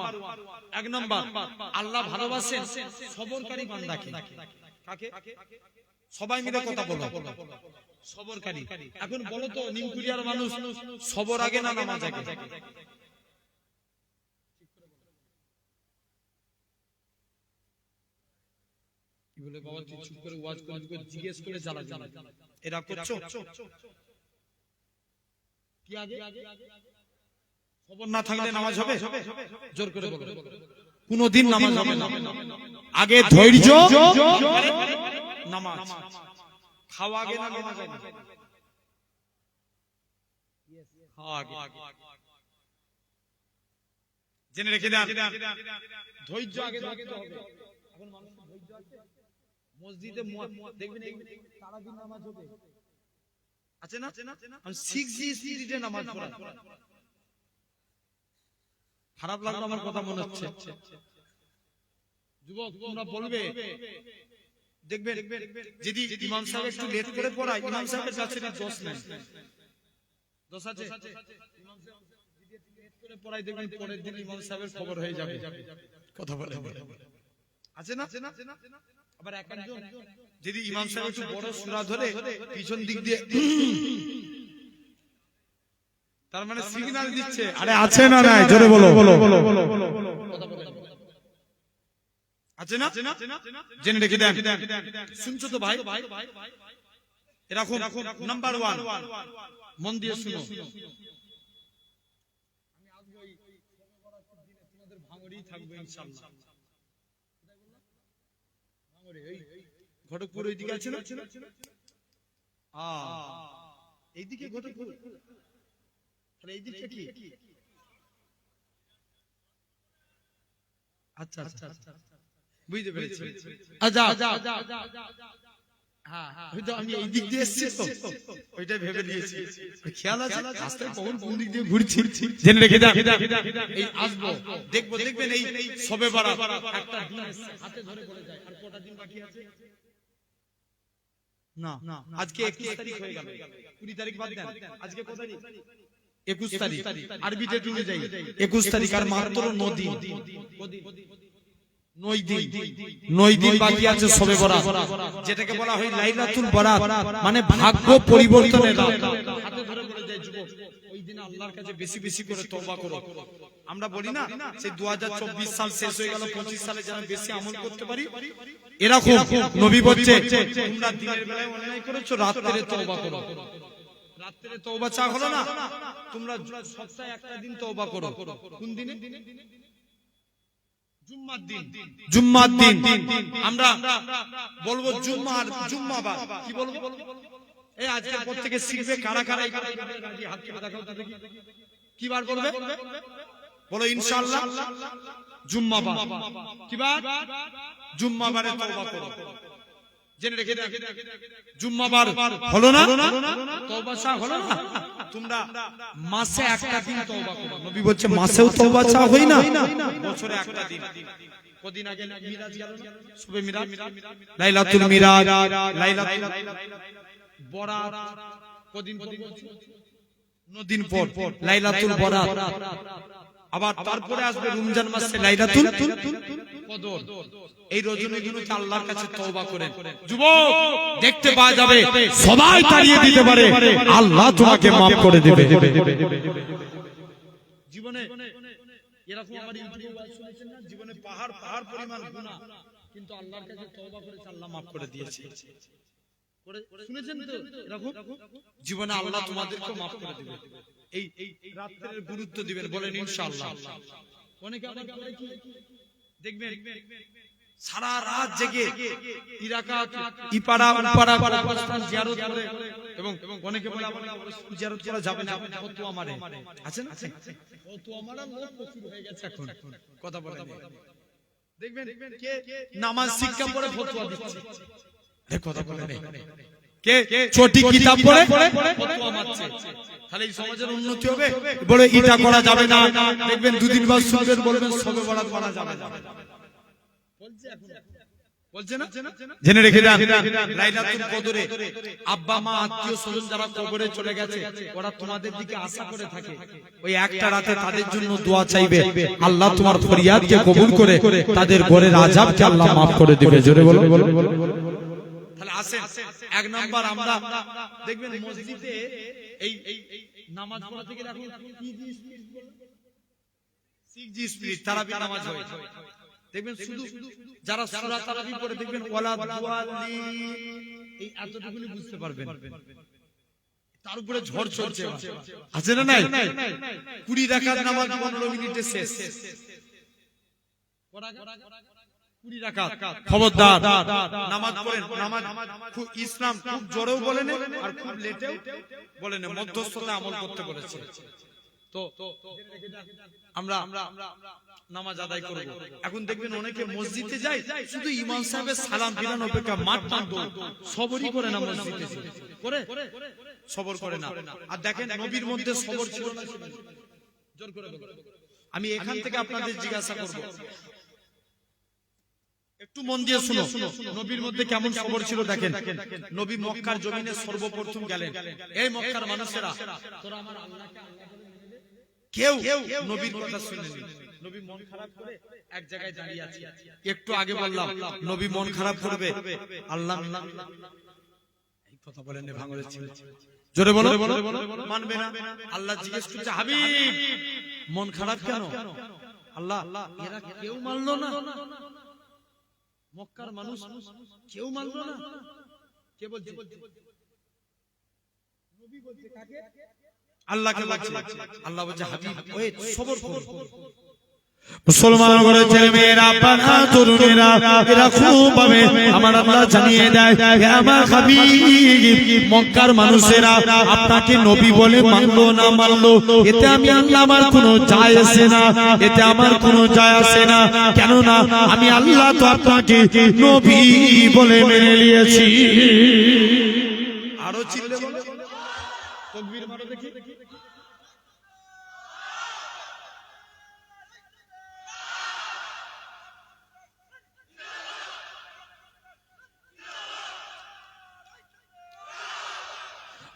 1 নাম্বার, আল্লাহ ভালোবাসেন সবরকারী বান্দাকে। কাকে? সবাই মিলে কথা বলো, সবরকারী। এখন বলো তো, নিউ কুরিয়ার মানুষ সবর আগে না নামাজ আগে? কি বলে বাবা, তুই চুপ করে ওয়াজ করে জিজ্ঞেস করে জ্বালা জ্বালা এরা করছো? কি আগে? খবর না থাকলে নামাজ হবে? জোর করে বলো। কোনদিন নামাজ হবে না। আগে ধৈর্য, নামাজ। খাওয়া আগে না নামাজ আগে? খাওয়া আগে। জেনে রেখে দেন, ধৈর্য আগে ধরতে হবে। এখন মানুষের ধৈর্য আছে? মসজিদে দেখবেন সারাদিন নামাজ হবে, আছে না? আমি 6G স্পিডে নামাজ পড়াই। খারাপ লাগলো আমার কথা মনে হচ্ছে? যুবক তোমরা বলবে, দেখবেন যদি ইমাম সাহেব একটু লেট করে পড়ায়, ইমাম সাহেবের কাছে না দোষ নাই, দোষ আছে? ইমাম সাহেব যদি একটু লেট করে পড়ায়, দেখবেন পরের দিন ইমাম সাহেবের খবর হয়ে যাবে। কথা বলে আছে না? আবার একজন যদি ইমাম সাহেব একটু বড় সূরা ধরে পিছন দিক দিয়ে, তার মানে সিগন্যাল দিচ্ছে আরে আছে না নাই জোরে বলো। আছে না? জেনে রেখে দেন। শুনছো তো ভাই? এরকম নাম্বার 1 মন দিয়ে শুনো। আমি আসবো এই তোমাদের ভাঙড়েই থাকবো ইনশাআল্লাহ। ভাঙড়ে এই ঘটকপুর ওইদিকে আছে না? এইদিকে ঘটকপুর, আর এইদিকে কি? আচ্ছা আচ্ছা বুঝতে পেরেছি। আচ্ছা হ্যাঁ, হয়তো আমি এই দিক দিয়ে এসেছি তো ওইটাই ভেবে নিয়েছি। খেয়াল আছে রাস্তায় কখন কোন দিক দিয়ে ঘুরছি, জেনে রেখে দাও। এই আসবো দেখবো, দেখবেন এই সবে বারাত একটা দিন হাতে ধরে বলে যায়। আর কটা দিন বাকি আছে? না, আজকে 21 তারিখ হয়ে গেল। 20 তারিখ বাদ দেন, আজকে কত তারিখ? 21 তারিখ। আরবিতে টুলে যাই 21 তারিখ, আর মাত্র 9 দিন। 9 দিন বাকি আছে সবে বরাত, যেটাকে বলা হয় লাইলাতুল বরাত, মানে ভাগ্য পরিবর্তনের রাত। হাতে ধরে বলে যায় যুবক, ওই দিন আল্লাহর কাছে বেশি বেশি করে তওবা করো। আমরা বলি না সেই 2024 সাল শেষ হয়ে গেল, 25 সালে যেন বেশি আমল করতে পারি। এরকম নবী বলছে, তোমরা দিনের বেলায় অন্যায় করেছো, রাতে তওবা করো। রাতে তওবা চা হলো না, তোমরা সপ্তাহে একটা দিন তওবা করো। কোন দিনে? জুম্মার দিন। আমরা বলবো জুম্মার জুম্মাবার কি বলবো? এই আজকে পর থেকে শিখবে কারা কারা এই রাজি, হাত তুলে দেখাও তো দেখি। কি বার করবে? বলো ইনশাআল্লাহ জুম্মাবার। কি বার? জুম্মাবারে তওবা করো। জেনে রেখে দাও, জুম্মাবার হলো না, তওবা চা হলো না, তোমরা মাসে একটা দিন তওবা করো। নবী বলছে মাসেও তওবা চা হয় না, বছরে একটা দিন। কদিন আগে মিরাজ গেল না? শুবে মিরাজ, লাইলাতুল মিরাজ, লাইলাতুল বরাত। কদিন পর? 9 দিন পর লাইলাতুল বরাত। আবার তারপরে আসবে রমজান মাসে লাইলাতুল কদর। এই রজনীগুলোকে আল্লাহর কাছে তওবা করেন। যুবক দেখতে পাওয়া যাবে, সবাই তাড়িয়ে দিতে পারে, আল্লাহ তোমাকে maaf করে দেবে। জীবনে এরকম আমার ইউটিউবে ওয়াজ শুনেছেন না, জীবনে পাহাড় পাহাড় পরিমাণ গুনাহ, কিন্তু আল্লাহর কাছে তওবা করেছে, আল্লাহ maaf করে দিয়েছে। শুনেছেন তো এরকম? জীবনে আল্লাহ তোমাদেরকে maaf করে দিবে। এই রাতের গুরুত্ব দিবেন, বলেন ইনশাআল্লাহ। অনেকে আবার করে কি দেখবেন, সারা রাত জেগে ইরাকাত ইপাড়া উপাড়া কবরস্থান জিয়ারত করে, এবং অনেকে বলে আমার জিয়ারত করা যাবে না, ফতোয়া আমারে আছে না? ফতোয়া আমারা লোক প্রচুর হয়ে গেছে এখন, কথা বলেন। দেখবেন কে নামাজ শিক্ষা পড়ে ফতোয়া দিচ্ছে, দেখ কথা বলেন। কে ছোটি কিতাব পড়ে ফতোয়া মারছে। তাহলে এই সমাজের উন্নতি হবে? বলে এটা করা যাবে না, দেখবেন দুদিন বাদ শুনবেন বলবেন সবে বরাত করা যাবে না। বলছে না? জেনে রেখে দেন, লাইলাতুল কদরে আব্বা মা আত্মীয় স্বজন যারা কবরে চলে গেছে, ওরা তোমাদের দিকে আশা করে থাকে। ওই একটা রাতে তাদের জন্য দোয়া চাইবে, আল্লাহ তোমার ফরিয়াদকে কবুল করে তাদের ঘরের আযাবকে আল্লাহ maaf করে দিবে। জোরে বলো। তাহলে আসেন, এক নাম্বার আমরা দেখবেন মসজিদে এই নামাজ পড়াতে গেলে এখন কি জি স্পিড বলে, 6G স্পিড তারাবি নামাজ হয়। দেখবেন শুধু যারা সূরা তারাবি পড়ে দেখবেন ওয়ালা দুয়ালি, এই এতটুকুনি বুঝতে পারবেন। তার উপরে ঝড় চলছে, আছে না নাই? 20 রাকাত নামাজ 15 মিনিটে শেষ। 20 রাকাত। খবরদার নামাজ পড়েন। নামাজ খুব ইসলাম খুব জোরেও বলে না, আর খুব লেটেও বলে না, মধ্যস্থতা আমল করতে বলেছে। তো আমরা নামাজ আদায় করব। এখন দেখবেন অনেকে মসজিদে যায়, শুধু ইমাম সাহেবের সালাম ফিরানো অপেক্ষা মাঠ সবরই করে না, মসজিদে করে সবর করে না। আর দেখেন নবীর মধ্যে সবর ছিল না, জোর করে বলুন। আমি এখান থেকে আপনাদের জিজ্ঞাসা করব, একটু মন দিয়ে শুনো, নবীর মধ্যে কেমন সবর ছিল দেখেন। নবী মক্কার জমিনে সর্বপ্রথম গেলেন। এই মক্কার মানুষেরা, তোরা আমার আল্লাহকে আল্লাহ বলে মেনে নে। কেউ নবীর কথা শুনেনি। নবী মন খারাপ করে এক জায়গায় দাঁড়িয়ে আছে। একটু আগে বললাম নবী মন খারাপ করবে, আল্লাহ এই কথা বলেন না, ভাঙড়ের ছেলে জোরে বলো, মানবে না। আল্লাহ জিজ্ঞেস করছে, হাবিব মন খারাপ কেন? আল্লাহ, এরা কেউ মানলো না, মক্কার মানুষ কেউ মানলো না। কে বলছে? নবী বলছে কাকে? আল্লাহকে বলছে। আল্লাহ বলছে, হাবিব ওই সবর করো। মুসলমান ঘরের ছেলে মেয়েরা, পানা তরুণেরা, এরা খুব ভাবে আমার আল্লাহ জানিয়ে দেয়, হে আমার হাবিব, মক্কার মানুষেরা আপনাকে নবী বলে মানলো না মানলো, এতে আমি আল্লাহ আমার কোনো যায় আসে না, এতে আমার কোনো যায় আসে না। কেননা আমি আল্লাহ তো আপনাকে নবী বলে মেনে নিয়েছি। আরো চিল্লে বলো, তাকবীর মারো দেখি।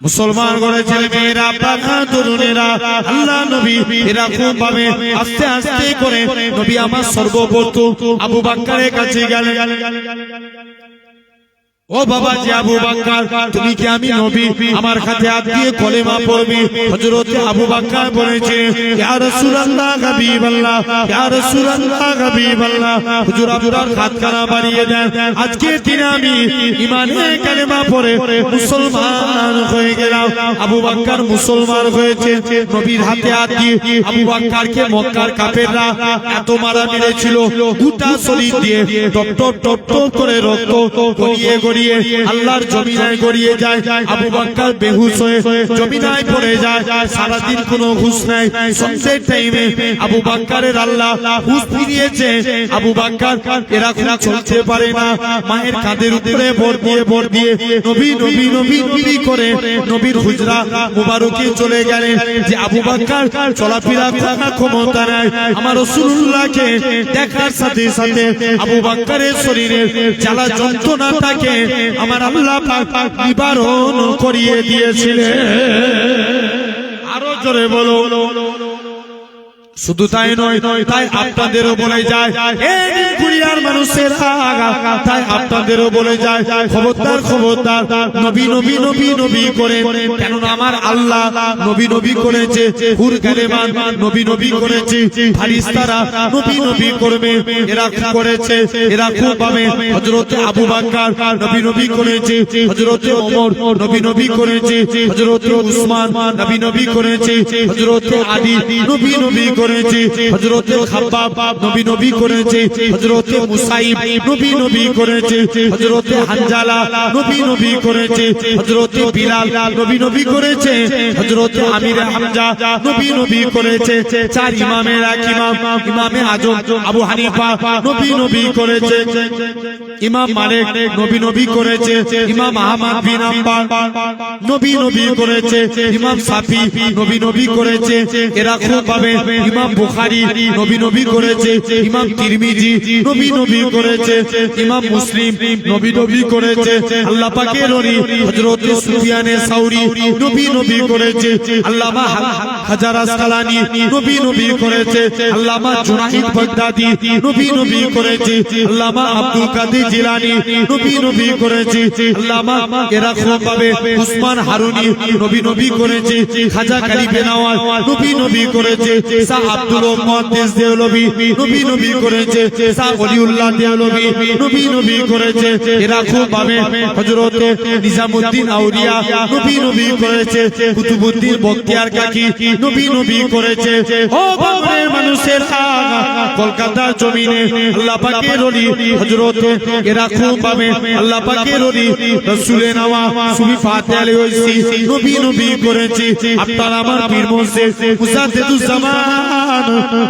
মুসলমান ঘরের ছেলে মেয়েরা, পানা তরুণেরা, আল্লাহ নবী এরা খুব ভাবে আস্তে আস্তে করে নবী আমার সর্বপ্রথম আবু বকরের কাছে গেলেন। ও বাবা জি আবু বকর, তুমি কি আমি নবী? আমার কাছে হাত দিয়ে কলেমা পড়বে। হযরত আবু বকর বলেছে, ইয়া রাসূলুল্লাহ হাবিবাল্লাহ, ইয়া রাসূলুল্লাহ হাবিবাল্লাহ। হুজুর আপনার হাতখানা বাড়িয়ে দেন, আজকে দিনে আমি ঈমানের কলেমা পড়ে মুসলমান হয়ে গেলাম। আবু বকর মুসলমান হয়েছে। নবীর হাতে হাত দিয়ে আবু বকরকে মক্কার কাফেররা এত মারা মেরেছিল, গোটা শরীর দিয়ে টপ টপ টপ টপ করে রক্ত গড়িয়ে গড়িয়ে আল্লাহর জমিনায় গড়িয়ে যায়। আবু বকর বেহুশ হয়ে জমিনায় পড়ে যায়। সারাদিন কোনো হুঁশ নাই। সন্ধ্যের টাইমে আবু বকরের আল্লাহ হুঁশ ফিরিয়েছে। আবু বকর এরকম চলতে পারে না, মায়ের কাঁধের উপরে ভর দিয়ে নবী নবী নবী নবী করে নবীর হুজরা মুবারকে চলে গেলেন। যে আবু বকর চলাফেরা করার ক্ষমতা নাই, আমার রাসূলুল্লাহকে দেখার সাথে সাথে আবু বকরের শরীরের জ্বালা যন্ত্রণাটাকে আমার আল্লাহ পাক নিবারণ করিয়ে দিয়েছিলেন। আরো জোরে বলো। শুধু তাই নয়, তাই আপনাদেরও বলে যায়, এই কুড়িয়ার মানুষের তাই আপনাদেরও বলে যায়, খবরদার খবরদার নবী নবী নবী নবী করে। কেননা আমার আল্লাহ নবী নবী করেছে, হুর কালেমান নবী নবী করেছে, ফারিস্তারা নবী নবী করবে। এরা করেছে, এরা খুব ভাবে হযরত আবু বকর নবী নবী করেছে, হযরত ওমর নবী নবী করেছে, হযরত উসমান নবী নবী করেছে, হযরত আলী নবী নবী করেছে, হযরত খাব্বাব নবী নবী করেছে, হযরত মুসাইব নবী নবী করেছে, হযরত হানজালা নবী নবী করেছে, হযরত বিলাল নবী নবী করেছে, হযরত আমির হামজা নবী নবী করেছে। চার ইমামের এক ইমাম, ইমামে আজম আবু হানিফা নবী নবী করেছে, ইমাম মালিক নবী নবী করেছে, ইমাম আহমদ বিন হাম্বল নবী নবী করেছে, ইমাম শাফি নবী নবী করেছে। এরা খুব ভাবে ইমাম বুখারী নবী নবী করেছে, ইমাম তিরমিজি নবী নবী করেছে, ইমাম মুসলিম নবী নবী করেছে। আল্লাহ পাকের ওলি হযরত সুফিয়ানে সাউরি নবী নবী করেছে, আল্লামা হাজার আসকালানি নবী নবী করেছে, আল্লামা জুনাইদ বাগদাদি নবী নবী করেছে, আল্লামা আব্দুল কাদের জিলানী নবী নবী করেছে, আল্লামা এরকম ভাবে উসমান হারুনি নবী নবী করেছে, খাজা কালী বেনাওয়াল নবী নবী করেছে, শাহ আব্দুল মুহাদ্দিস দেওলভী নবী নবী করেছে, শাহ ওলিউল্লাহ দেওলভী নবী নবী করেছে এরা খুব ভাবে হযরত নিজামউদ্দিন আউলিয়া নবী নবী করেছে কুতুবউদ্দিন বখতিয়ার কাকি নবী নবী করেছে ও বাংলার মানুষের কলকাতার জমিনে আল্লাহ পাকের ওলি হযরত এরা খুব ভাবে আল্লাহ পাকের ওলি রাসূলের নামা সুবি ফাতিহা আলাইহি নবী নবী করেছে আপনার আমার পীর মুর্শিদ মুজাদ্দিদুজ জামান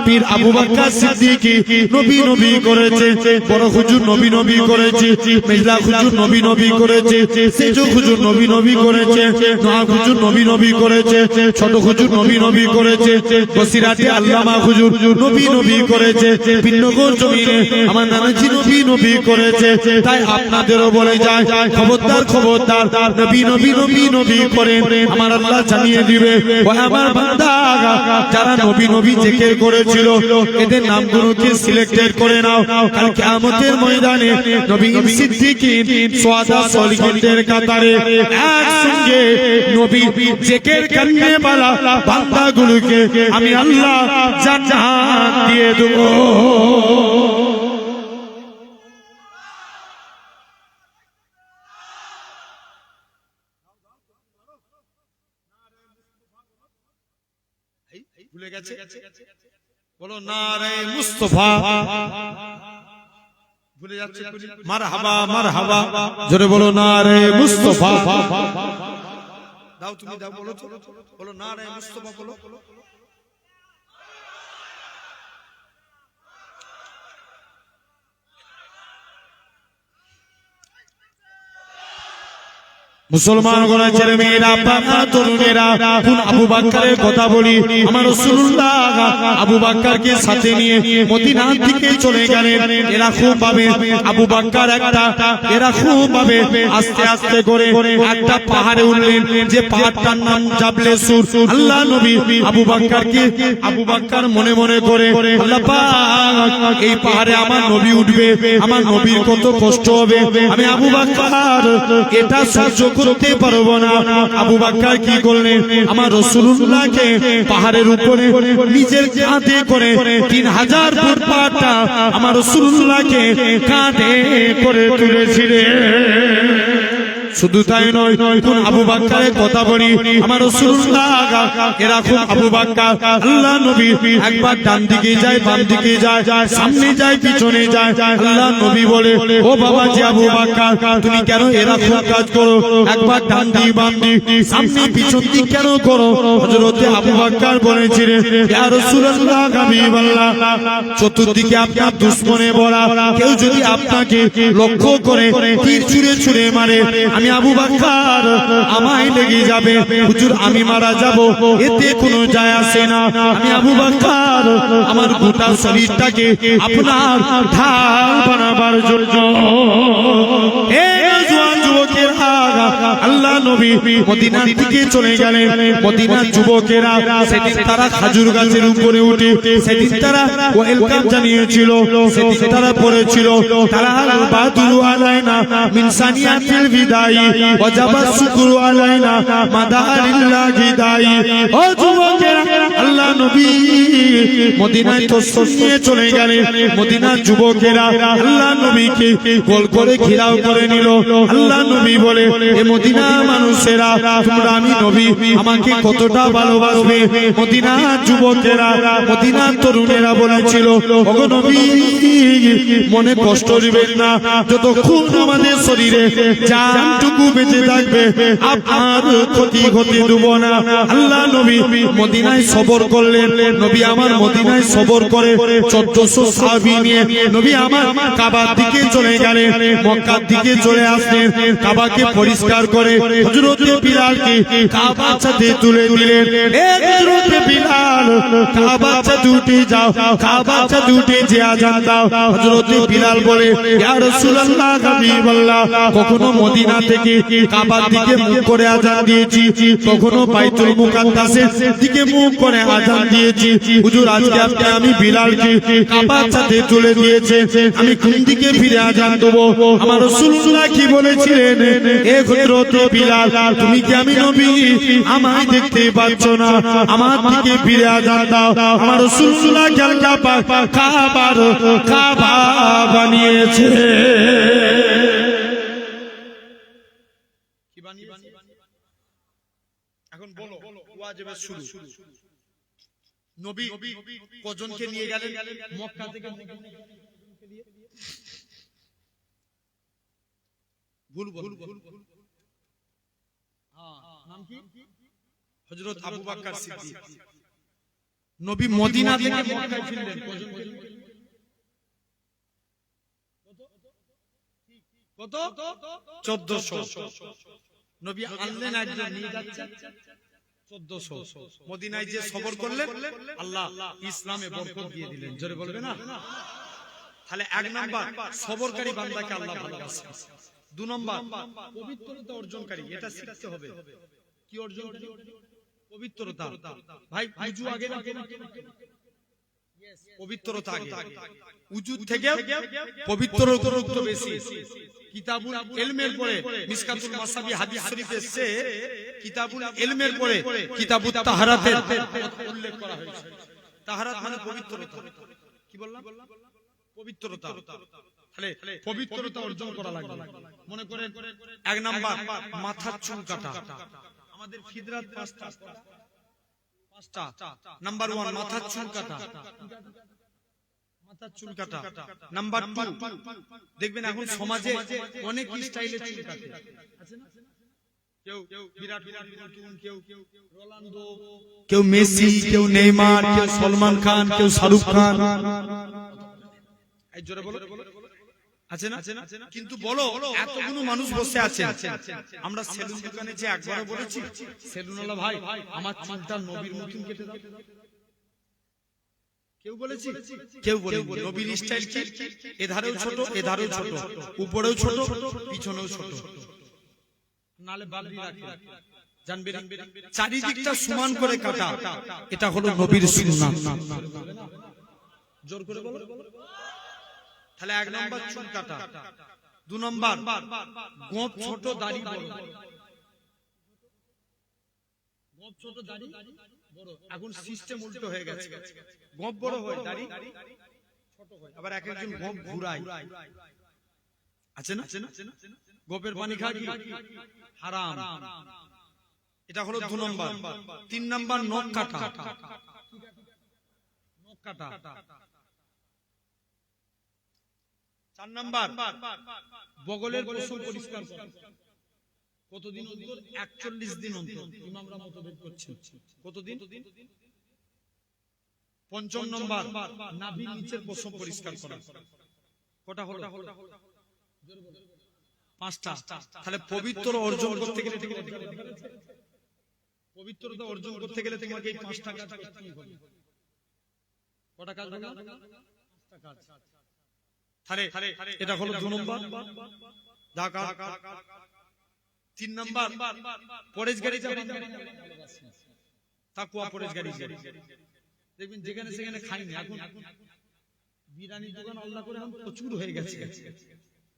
পীর আবু বকর সিদ্দিকী নবী নবী করেছে বড় হুজুর নবী নবী করেছে মেজলা হুজুর নবী নবী করেছে সেজো হুজুর নবী নবী করেছে নোয়া হুজুর নবী নবী করেছে ছোট হুজুর নবী নবী করেছে বসিরাতে আল্লামা হুজুর নবী নবী করেছে বিন্নগর জমিনে আমার নানাজি নবী নবী করেছে তাই আপনাদেরও বলে যায় খবরদার খবরদার নবী নবী নবী নবী করে আমার আল্লাহ জানিয়ে দিবে ও আমার বান্দা যারা নবী নবী জিকির করেছিল এদের নামগুলোকে সিলেক্টেড করে নাও কাল কিয়ামতের ময়দানে নবী সিদ্দিকীন সুহাদা সলিহিনদের কাতারে একসঙ্গে নবী জিকির করনে वाला বান্দাগুলোকে আমি আল্লাহ জান্নাত দিয়ে দেব ভুলে গেছে বলো নারে মুস্তাফা ভুলে যাচ্ছে মারহাবা মারহাবা জোরে বলো নারে মুস্তাফা দাও তুমি দাও বলো তো বলো নারে মুস্তাফা বলো মুসলমান গোনা ছেলে মেয়েরা বাবা তরুণেরা কোন আবু বকরের কথা বলি আমার রাসূলুল্লাহ আবু বকরকে সাথে নিয়ে মদিনা থেকে চলে গেলেন এরা খুব ভাবে আবু বকর একটা এরা খুব ভাবে আস্তে আস্তে করে একটা পাহাড়ে উঠলেন যে পাহাড়টার নাম জাবলে সুর আল্লাহ নবী আবু বকর মনে মনে করে আল্লাহ পাক এই পাহাড়ে আমার নবী উঠবে আমার নবীর কত কষ্ট হবে আমি আবু বকর এটা সহ্য করতে পারবো না আবু বকর কি করলেন আমার রাসূলুল্লাহকে পাহাড়ের উপরে নিজের কাঁধে করে 3000 ফুট পাহাড়টা আমার রাসূলুল্লাহকে কাঁধে করে তুলেছিলেন শুধু তাই নয় কোন আবু বকরের কথা বলি আমার রাসূলুল্লাহ এরকম আবু বকর আল্লাহ নবী একবার ডান দিকে যায় বাম দিকে যায় সামনে যায় পিছনে যায় আল্লাহ নবী বলে ও বাবা জি আবু বকর তুমি কেন এরকম কাজ করো একবার ডান দিক বাম দিক সামনে পিছন দিক কেন করো হযরত আবু বকর বলেছিলেন ইয়া রাসূলুল্লাহ হাবিবাল্লাহ চতুর্দিকে আপনার দুশমনে ভরা কেউ যদি আপনাকে লক্ষ্য করে তীর ছুঁড়ে ছুঁড়ে মারে আমি আবু বকর আমায় লেগে যাবে হুজুর আমি মারা যাব এতে কোনো যায় আসে না আমি আবু বকর আমার গোটা শরীরটাকে আপনার ঢাল বানাবার জন্য এই জওয়ান যুবকেরা আল্লাহ নবী মদিনা থেকে চলে গেলেন মদিনার যুবকেরা সেদিন তারা খেজুর গাছের উপরে উঠে সেদিন তারা ওয়েলকাম জানিয়েছিল সেদিন তারা পড়েছিল তারা বাদুরু আলাইনা মিন সানিয়াতিল বিদাই ওয়াজাবা শুকরু আলাইনা মাদারিল্লাহি দাই ও যুবকেরা আল্লাহ নবী মদিনায় তশরিফ নিয়ে চলে গেলেন মদিনার যুবকেরা আল্লাহ নবীকে গোল করে ঘেরাও করে নিল আল্লাহ নবী বলে এ মদিনা মানুষেরা তোমরা আমি নবী আমাকে কতটা ভালোবাসবে মদিনার যুবকেরা মদিনার তরুণেরা বলেছিল ওগো নবী মনে কষ্ট দিবেন না যতক্ষণ আমাদের শরীরে জানটুকু বেঁচে থাকবে আপনার ক্ষতি হতে দেব না আল্লাহ নবী মদিনায় সবর করলেন নবী আমার মদিনায় সবর করে 1400 সাহাবী নিয়ে নবী আমার কাবার দিকে চলে গেলেন মক্কার দিকে চলে আসলেন কাবাকে পরিষ্কার করে হযরত বিলালকে কাবার সাথে তুলে দিলেন এ হযরত বিলাল কাবার সাথে উঠে যাও কাবার সাথে উঠে যে আযান দাও হযরত বিলাল বলে ইয়া রাসূলুল্লাহ হাবিবাল্লাহ কখনো মদিনা থেকে কাবার দিকে মুখ করে আযান দিয়েছি কখনো বাইতুল মুকাদ্দাসের দিকে মুখ করে আযান দিয়েছি হুজুর আজকে আপনি আমি বিলালকে কাবার সাথে তুলে দিয়েছে আমি কোন দিকে ফিরে আযান দেব আমার রাসূলুল্লাহ কি বলেছিলেন এ হযরত বিলাল তুমি কি আমি নবী আমায় দেখতে পাচ্ছ না আমার দিকে ফিরে আযান দাও আমার রাসূলুল্লাহ কাবা বানিয়েছে কি বানিয়েছে এখন বলো ওয়াজিবের শুরু নবী কজনকে নিয়ে গেলেন মক্কা থেকে ভুল নাম কি হযরত আবু বকর সিদ্দিক নবী মদিনা থেকে মক্কায় ফিরলেন কত 1400 নবী আনলেন একজন নিয়ে যাচ্ছেন 1400 মদিনায় যে সবর করলেন আল্লাহ ইসলামে বরকত দিয়ে দিলেন জোরে বলবে না তাহলে এক নাম্বার সবরকারী বান্দাকে আল্লাহ ভালোবাসেন দুই নাম্বার পবিত্রতা অর্জনকারী এটা শিখতে হবে কি অর্জন পবিত্রতা ভাই উজু আগে না পবিত্রতা আগে উজু থেকে পবিত্রতা গুরুত্ব বেশি কিতাবুল ইলমের পরে মিসকাতুল মাসাবি হাদিস শরীফ এসেছে কিতাবুল ইলমের পরে কিতাবুত তাহারাতের উল্লেখ করা হয়েছে তাহারাত মানে পবিত্রতা কি বললাম পবিত্রতা তাহলে পবিত্রতা অর্জন করা লাগবে মনে করেন এক নাম্বার মাথার চুল কাটা আমাদের ফিদরাত পাঁচটা নাম্বার 1 মাথার চুল কাটা মাথার চুল কাটা নাম্বার 2 দেখবেন এখন সমাজে অনেক স্টাইলে চুল কাটে আছে না কেউ বিরাট কেউ রোনালদো কেউ মেসি কেউ নেইমার কেউ সলমান খান কেউ শাহরুখ খান এই জোরে বলো আছে না কিন্তু বলো এতগুলো মানুষ বসে আছে আমরা সেলুন দোকানে যে একবারও বলেছি সেলুনওয়ালা ভাই আমার চুলটা নবীর মতন কেটে দাও কেউ বলেছি কেউ বলেনি নবীর স্টাইল কি এধারেও ছোট এধারেও ছোট উপরেও ছোট পিছনেও ছোট নালে বাবরি রাখে জানবে চারিদিকটা সমান করে কাটা এটা হলো নবীর সুন্নাত জোর করে বলো তাহলে এক নাম্বার চুল কাটা দুই নাম্বার গোঁফ ছোট দাড়ি বড় গোঁফ ছোট দাড়ি বড় এখন সিস্টেম উল্টো হয়ে গেছে গোঁফ বড় হয় দাড়ি ছোট হয় আবার এক একজন গোঁফ ঘুরায় আছে না গোঁফের পানি খায় কি হারাম এটা হলো দুই নাম্বার তিন নাম্বার নখ কাটা নখ কাটা 4 নাম্বার বগলের পশম পরিষ্কার করা কতদিন অন্তর 41 দিন অন্তর ইমামরা মতভেদ করছেন কতদিন পঞ্চম নাম্বার নাভির নিচের পশম পরিষ্কার করা কটা হলো 5টা তাহলে পবিত্র অর্জন করতে গেলে পবিত্রতা অর্জন করতে গেলে তোমাকে এই 5টা কাজ করতেই হবে কটা কাজ হবে 5টা কাজ তাহলে এটা হলো 2 নম্বর ঢাকা 3 নম্বর পরেশগারি তাকওয়া পরেশগারি দেখবেন যেখানে সেখানে খাইনি এখন বিরিয়ানির দোকান আল্লাহ করে এখন প্রচুর হয়ে গেছে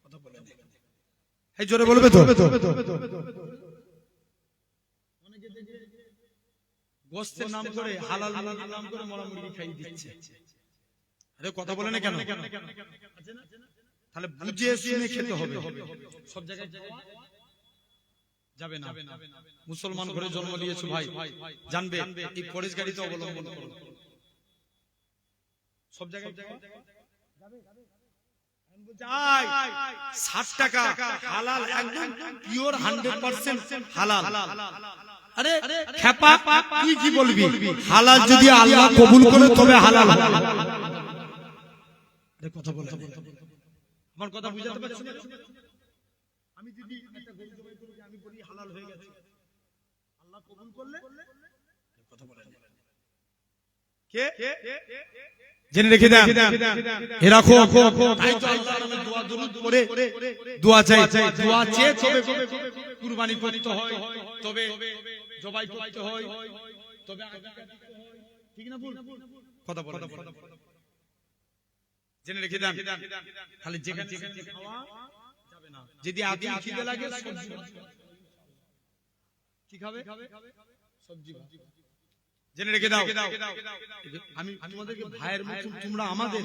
কথা বলেন এই জোরে বলবে তো অনেকে দেখে গোশতের নাম করে হালাল নাম করে মরা মুরগি খাইয়ে দিচ্ছে আরে কথা বলে না কেন তাহলে বুঝে শুনে খেতে হবে সব জায়গায় যাবে না মুসলমান ঘরে জন্ম নিয়েছো ভাই জানবে এই পরেশগারিতে অবলম্বন করো সব জায়গায় যাবে 60 টাকা হালাল একদম পিওর 100% হালাল আরে খেপা তুই কি বলবি হালাল যদি আল্লাহ কবুল করে তবে হালাল কথা বলতে আমার কথা বুঝাতে পারছেন আমি যদি একটা গরু জবাই করি আমি বলি হালাল হয়ে গেছে আল্লাহ কবুল করলে কথা বলেন কে জেনে রেখে দেন এ রাখো তাই তো আল্লাহর নামে দোয়া দরুদ পড়ে দোয়া চাই দোয়া চেয়ে তবে কুরবানি করতে হয় তবে জবাই করতে হয় তবে ঠিক না ভুল কথা বলেন জেনে রেখে দেন খালি যেখানে খাওয়া যাবে যদি আতি খিদে লাগে সবজি ভাত। কি খাবে? সবজি ভাত। জেনে রেখে দাও, আমি তোমাদেরকে ভাইয়ের মতো, তোমরা আমাদের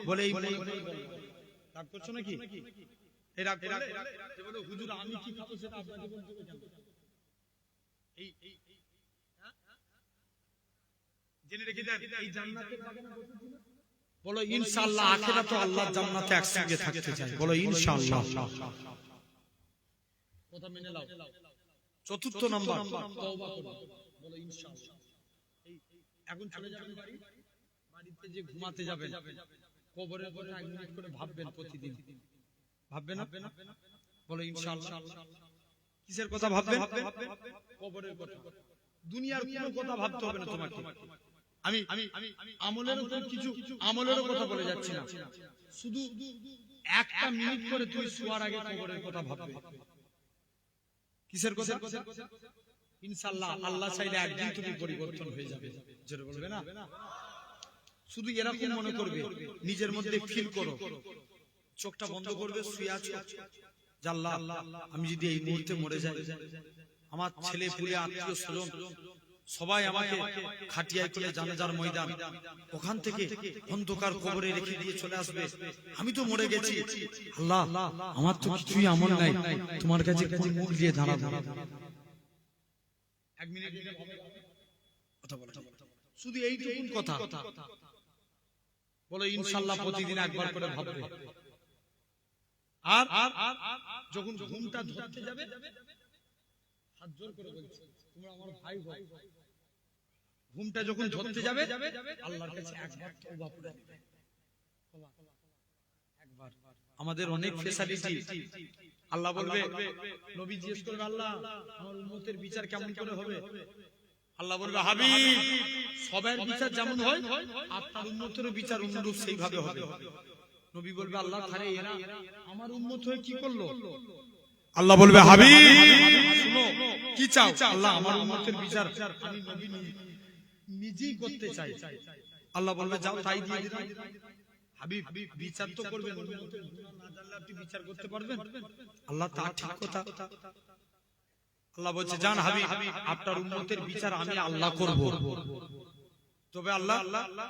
বলে এই রাগ করছো নাকি? এই রাগ করলে যে বলে হুজুর আমি কি খাবো সেটা আপনাকে বলতে হবে কেন? এই জেনে রেখে দেন, এই জান্নাতের বাগানে বসেছি না? বলো ইনশাআল্লাহ আখিরাতে আল্লাহর জান্নাতে একসঙ্গে থাকতে চাই। বলো ইনশাআল্লাহ। কথা মেনে নাও। চতুর্থ নাম্বার তওবা করো। বলো ইনশাআল্লাহ। এখন চলে যাবেন বাড়ি, বাড়িতে যে ঘুমাতে যাবেন কবরের কথা 1 মিনিট করে ভাববেন প্রতিদিন। ভাববেন না? বলো ইনশাআল্লাহ। কিসের কথা ভাববেন? কবরের কথা। দুনিয়ার কোনো কথা ভাবতে হবে না তোমাকে। আমি আমলের উপর কিছু আমলের কথা বলে যাচ্ছি না, শুধু 1টা মিনিট করে তুই শোয়ার আগে কবরের কথা ভাববে। কিসের কথা? ইনশাআল্লাহ আল্লাহ চাইলে একদিন তুমি পরিবর্তন হয়ে যাবে। জোরে বলবে না? শুধু এরকম মনে করবে, নিজের মধ্যে ফিল করো, চোখটা বন্ধ করবে, শুয়ে আছো, আল্লাহ আমি যদি এই মুহূর্তে মরে যাই, আমার ছেলে পুলে আত্মীয় স্বজন সবাই আমাকে খাটিয়ায় করে জানাজার ময়দান, ওখান থেকে অন্ধকার কবরে রেখে দিয়ে চলে আসবে, আমি তো মরে গেছি, আল্লাহ আমার তো কিছুই আমল নাই, তোমার কাছে কোন মুখ দিয়ে দাঁড়াবো? 1 মিনিট কথা বলো, শুধু এইটুকুন কথা বলো ইনশাআল্লাহ প্রতিদিন একবার করে ভাববে। আর যখন ঘুমটা ধরতে যাবে, হাত জোর করে বলছি তোমরা আমার ভাই ভাই, ঘুমটা যখন ধরতে যাবে আল্লাহর কাছে একবার তওবা করে একবার। আমাদের অনেক ফেসিলিটি, আল্লাহ বলবে, নবী জিজ্ঞেস করবে আল্লাহ আমার উম্মতের বিচার কেমন করে হবে? আল্লাহ বলবে হাবিব সবার বিচার যেমন হয় আপনার উম্মতেরও বিচার অনুরূপ সেইভাবে হবে। নবী বলবে আল্লাহ তাহলে এরা আমার উম্মত হয়ে কি করলো? আল্লাহ বলবে হাবিব শুনো কি চাও? আল্লাহ আমার উম্মতের বিচার আমি নবী নিজেই করতে চাই। আল্লাহ বলবে যাও তাই দিয়ে দিলাম। হাবিব বিচার তো করবেন, উম্মতের গুনাহ না জানলে আপনি বিচার করতে পারবেন? আল্লাহ তা ঠিক কথা। আল্লাহ বলছে জান হাবিব আপনার উম্মতের বিচার আমি আল্লাহ করব। তবে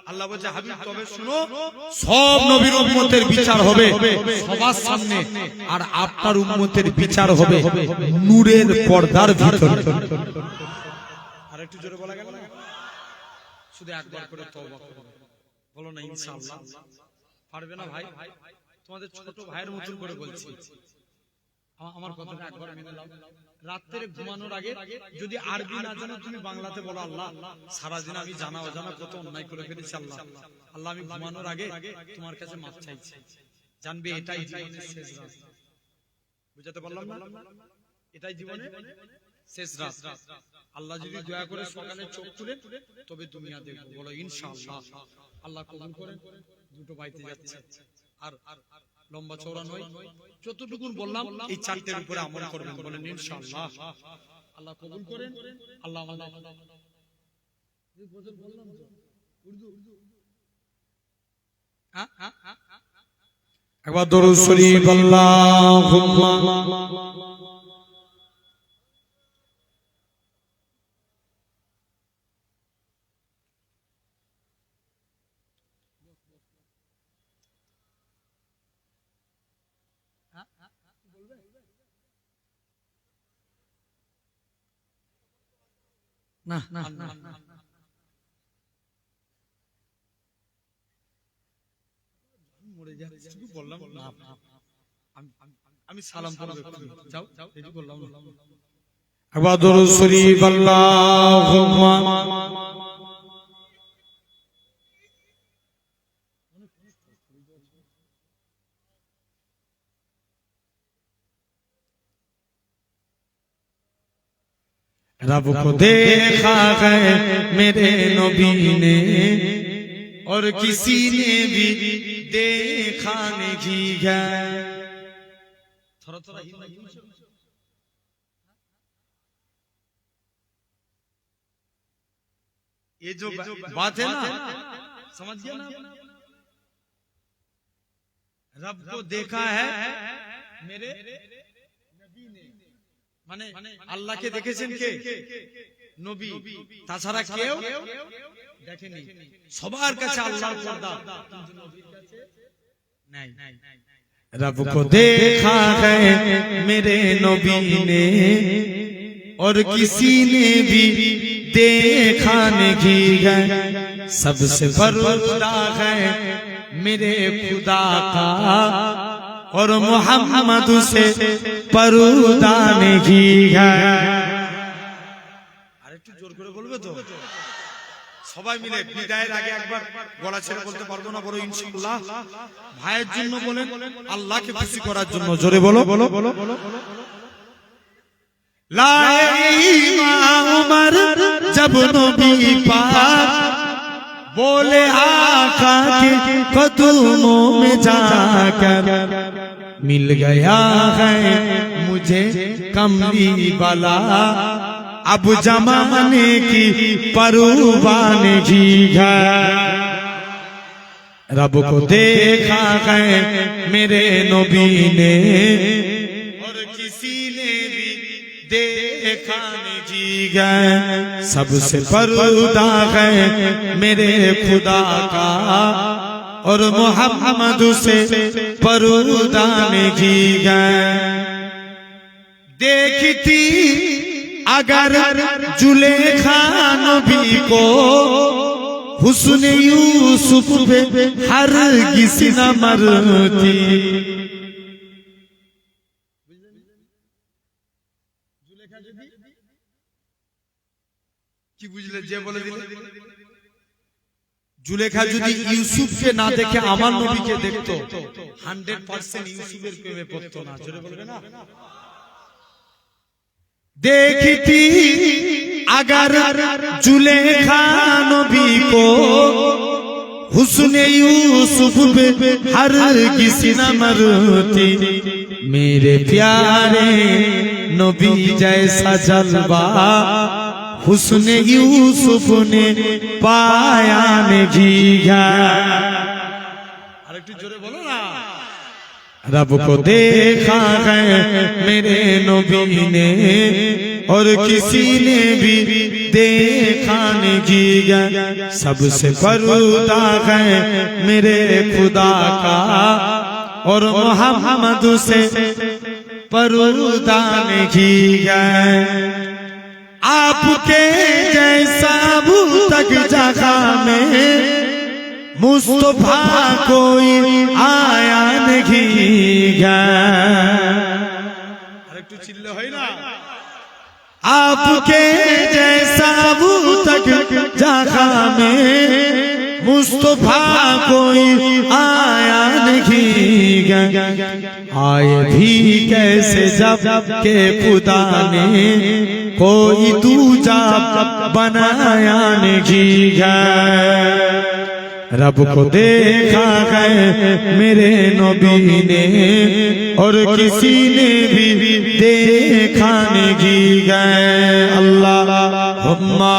আল্লাহ বলছে হাবিব তবে শুনো সব নবীর উম্মতের বিচার হবে সবার সামনে, আর আপনার উম্মতের বিচার হবে নূরের পর্দার ভিতরে। আর একটু জোরে বলা গেল না? শুধু একবার করে তওবা করো, বলো না ইনশাআল্লাহ। পারবে না ভাই? তোমাদের ছোট ভাইয়ের মতন করে বলছি, আমার কথাটা একবার মেনে নাও। রাত্রে ঘুমানোর আগে যদি আরবি না জানো তুমি বাংলাতে বলো আল্লাহ সারাদিন আমি জানা অজানা কত অন্যায় করে ফেলেছি, আল্লাহ আল্লাহ আমি ঘুমানোর আগে তোমার কাছে মাফ চাইছি। জানবে এটাই জীবনের শেষ রাত। বুঝাতে পারলাম না? এটাই জীবনের শেষ রাত। আল্লাহ যদি দয়া করে সকালে চোখ খুলে তবে দুনিয়া দেখবো। বলো ইনশাআল্লাহ। আল্লাহ কবুল করেন। দুটো বাইতে যাচ্ছে, আর লম্বা চওড়া নয়, যতটুকুন বললাম এই 4টের উপরে আমল করবেন। বলেন ইনশাআল্লাহ। আল্লাহ কবুল করেন। আল্লাহ আল্লাহ এই গজল বললাম তো উর্দু একবার দরুদ শরীফ আল্লাহুম্মা না না না মরে যাচ্ছে বললাম না, আমি সালাম পড়ব। যাও এই বললাম না। একবার দরুদ শরীফ আল্লাহুম্মা रब को देखा है मेरे नबी ने और किसी ने भी देखा नहीं है। थोड़ा थोड़ा ये जो बात है ना, समझ गया ना? रब को देखा है मेरे नबी ने মানে আল্লাহকে দেখেছেন কে নবী তাছাড়া কেউ দেখেনি সবার কাছে আল্লাহর পর্দা কিন্তু নবীর কাছে নাই रब को देखा है मेरे नबी ने और किसी ने भी देखा नहीं है सबसे पर्दा है मेरे खुदा का और मोहम्मद से पर्दा नहीं है আরেকটু জোর করে বলবে তো সবাই মিলে বিদায়ের আগে একবার গলা ছেড়ে বলতে পারবো না বড় ইনশাআল্লাহ ভাইয়ের জন্য বলেন আল্লাহকে খুশি করার জন্য জোরে বলো उमर जब नबी पाक बोले आका के कदमों में जाकर मिल गया है मुझे कमली वाला अब जमाने की परवान की है रब को देखा है मेरे नबी ने और किसी ने भी देखा नहीं है सबसे पर्दा है मेरे खुदा का और मोहम्मद से पर्दा नहीं है देखती अगर जुलेखा नबी को हुस्न यूसुफ पे हर किसी न मरती কি বুঝলে যে বলে দিলে জুলেখা যদি ইউসুফকে না দেখে আমার নবীকে দেখতো 100% ইউসুফের প্রেমে পড়তো না জোরে বলবে না देखती अगर जुलेखा नबी को हुस्न यूसुफ पे हर किसी न मरती मेरे प्यारे नबी जैसा जलवा हुस्न यूसुफ ने पाया नहीं है আরেকটু জোরে বলো না रब को देखा है मेरे नबी ने और किसी ने भी देखा नहीं है सबसे पर्दा है मेरे खुदा का और मोहम्मद से पर्दा नहीं है आपके जैसा अबू तक जगह में मुस्तफा कोई आया नहीं है আরেকটু চিল্লে হয় না आपके जैसा अबू तक जगह में मुस्तफा कोई आया नहीं है आए भी कैसे जब के खुदा ने कोई दूजा बनाया नहीं है रब को देखा है मेरे नबी ने और किसी ने भी देखा नहीं है अल्लाहुम्मा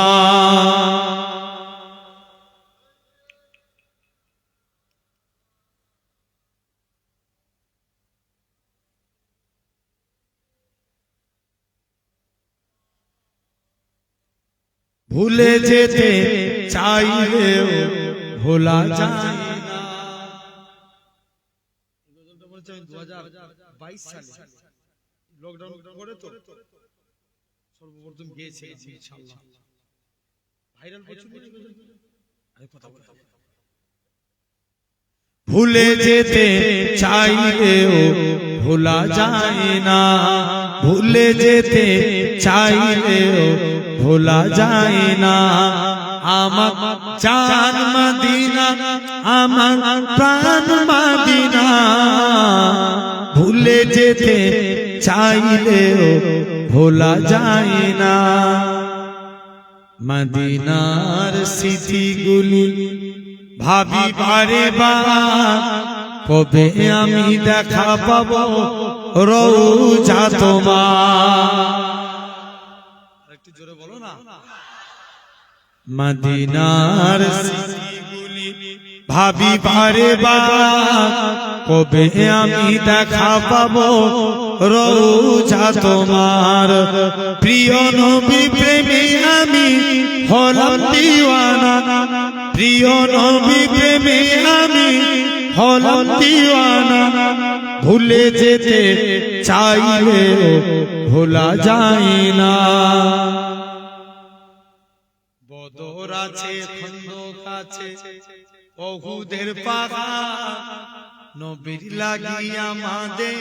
ভুলে যেতে চাইলেও ভোলা যায় না 2022 সালে লকডাউন করে তো সর্বপ্রথম গিয়েছে ইনশাআল্লাহ ভাইরাল প্রচুর আরে কথা বলতে ভুলে যেতে চাইলেও ভোলা যায় না ভুলে যেতে চাইলেও ভোলা যায় না আমার জান মদিনা আমার প্রাণ মদিনা ভুলে যেতে চাইলেও ভোলা যায় না মদিনার স্মৃতিগুলি ভাবি বারে বার কবে আমি দেখা পাবো রওজা তোমার একটু জোরে বলো না মদিনার স্মৃতিগুলি ভাবি বারে বার কবে আমি দেখা পাবো রোজা তোমার। প্রিয় নবী প্রেমে আমি হলাম দিওয়ানা, প্রিয় নবী প্রেমে আমি হলাম দিওয়ানা। ভুলে যেতে চাইলে ভোলা যায় না। বদর আছে, খন্দক আছে, ওহুদের পাহাড়, নবীর লাগি আমাদের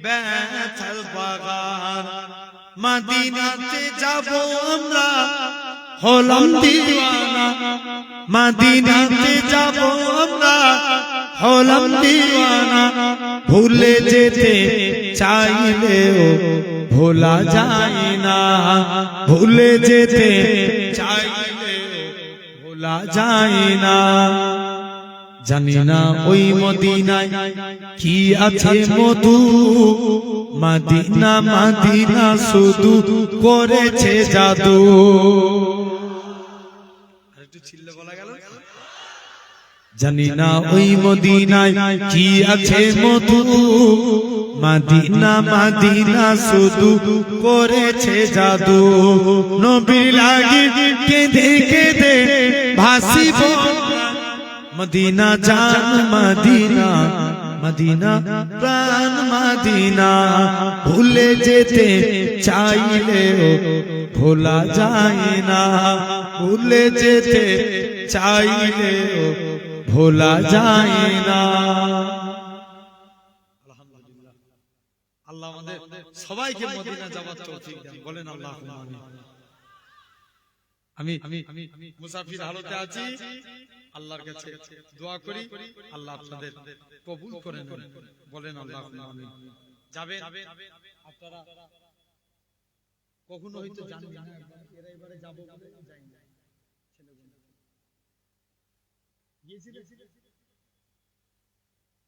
ব্যথার বাগান। মদিনাতে যাব আমরা হলাম দিওয়ানা, মদিনাতে যাব আমরা হলাম দিওয়ানা। ভুলে যেতে চাইলেও ভোলা যায় না, ভুলে যেতে চাইলেও ভোলা যায় না। জানি না ওই মদিনায় কি আছে মধু, মদিনা মদিনা শুধু করেছে জাদু। আরেকটু চিল্লে বলা গেল। জানি না ওই মদিনায় কি আছে মধু, মদিনা মদিনা শুধু করেছে জাদু। নবীর লাগি কেঁদে কেঁদে ভাসিব মদিনা জান মদিনা, মদিনা প্রাণ মদিনা। ভুলে যেতে চাইলেও ভোলা যায় না, ভুলে যেতে চাইলেও ভোলা যায় না। আলহামদুলিল্লাহ, আল্লাহ আমাদের সবাইকে মদিনা যাওয়ার তৌফিক দেন, বলেন আল্লাহুম্মা আমিন। আমি মুসাফির হালতে আছি, আল্লাহর কাছে দোয়া করি আল্লাহ আপনাদের কবুল করে নেন, বলেন আল্লাহুম্মা আমিন। যাবেন আপনারা কখনো হয়তো জানেন না, এরা এবারে যাব বলে যাই না।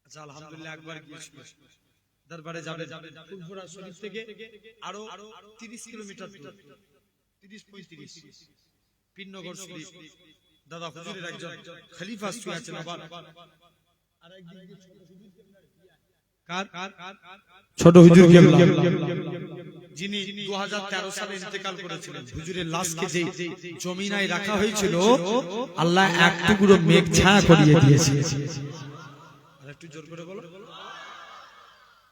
আচ্ছা আলহামদুলিল্লাহ, একবার গিয়েছিল দরবারে যাবে, ফুলপুরা শরীফ থেকে আরো 30 কিলোমিটার দূর, 30-35 পিন্নগর শরীফ। দাদা হুজুরের একজন খলিফা শুয়ে আছেন, আবার ছোট হুজুর কেবলা, যিনি 2013 সালে ইন্তেকাল করেছিলেন। হুজুরের লাশকে যে জমিনায় রাখা হয়েছিল, আল্লাহ এক টুকরো মেঘ ছায়া করিয়ে দিয়েছে। আর একটু জোর করে বলো,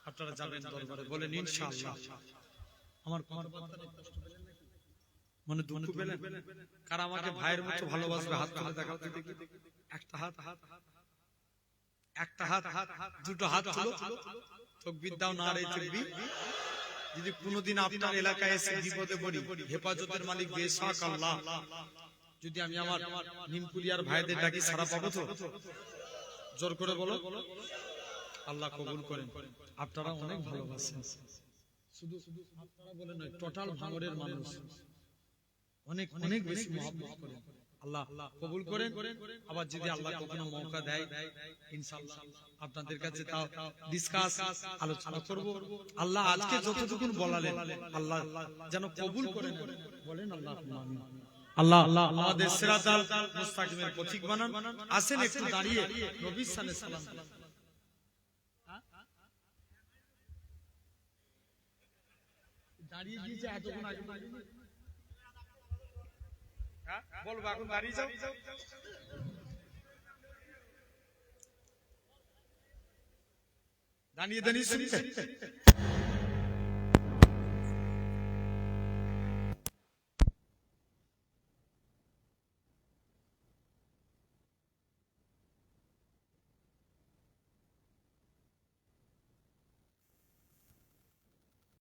আপনারা যাবেন দরবারে, বলেন ইনশাআল্লাহ। আমার মনে দুঃখ পেলেন? কারা আমাকে ভাইয়ের মতো ভালোবাসবে? হাত তুলে দেখাতে দেখি। একটা হাত, একটা হাত, দুটো হাত তুলো। তাকবীর দাও, নারে তাকবীর। যদি কোনোদিন আপনার এলাকায় এসে বিপদে পড়ি, হেফাজতের মালিক বেশক আল্লাহ, যদি আমি আমার নিমকুলিয়ার ভাইদের ডাকি সারা পাবো তো? জোর করে বলো। আল্লাহ কবুল করেন। আপনারা অনেক ভালোবাসেন, শুধু আপনারা বলে নয়, টোটাল ভাঙড়ের মানুষ অনেক অনেক বেশি মহব্বত করেন। আল্লাহ কবুল করেন। আবার যদি আল্লাহ কখনো মৌকা দেয়, ইনশাআল্লাহ আপনাদের কাছে তাও ডিসকাস আলোচনা করব। আল্লাহ আজকে যতটুকু বলালেন, আল্লাহ যেন কবুল করেন, বলেন আল্লাহুম্মা আমিন। আল্লাহ আমাদের সিরাতাল মুস্তাকিমের পথিক বানান। আসেন একটু দাঁড়িয়ে নবীর সানে সালাম। দাঁড়িয়ে গিয়েছে এতক্ষণ আগে, বলবো এখন দাঁড়িয়ে যাও। দাঁড়িয়ে শুনতে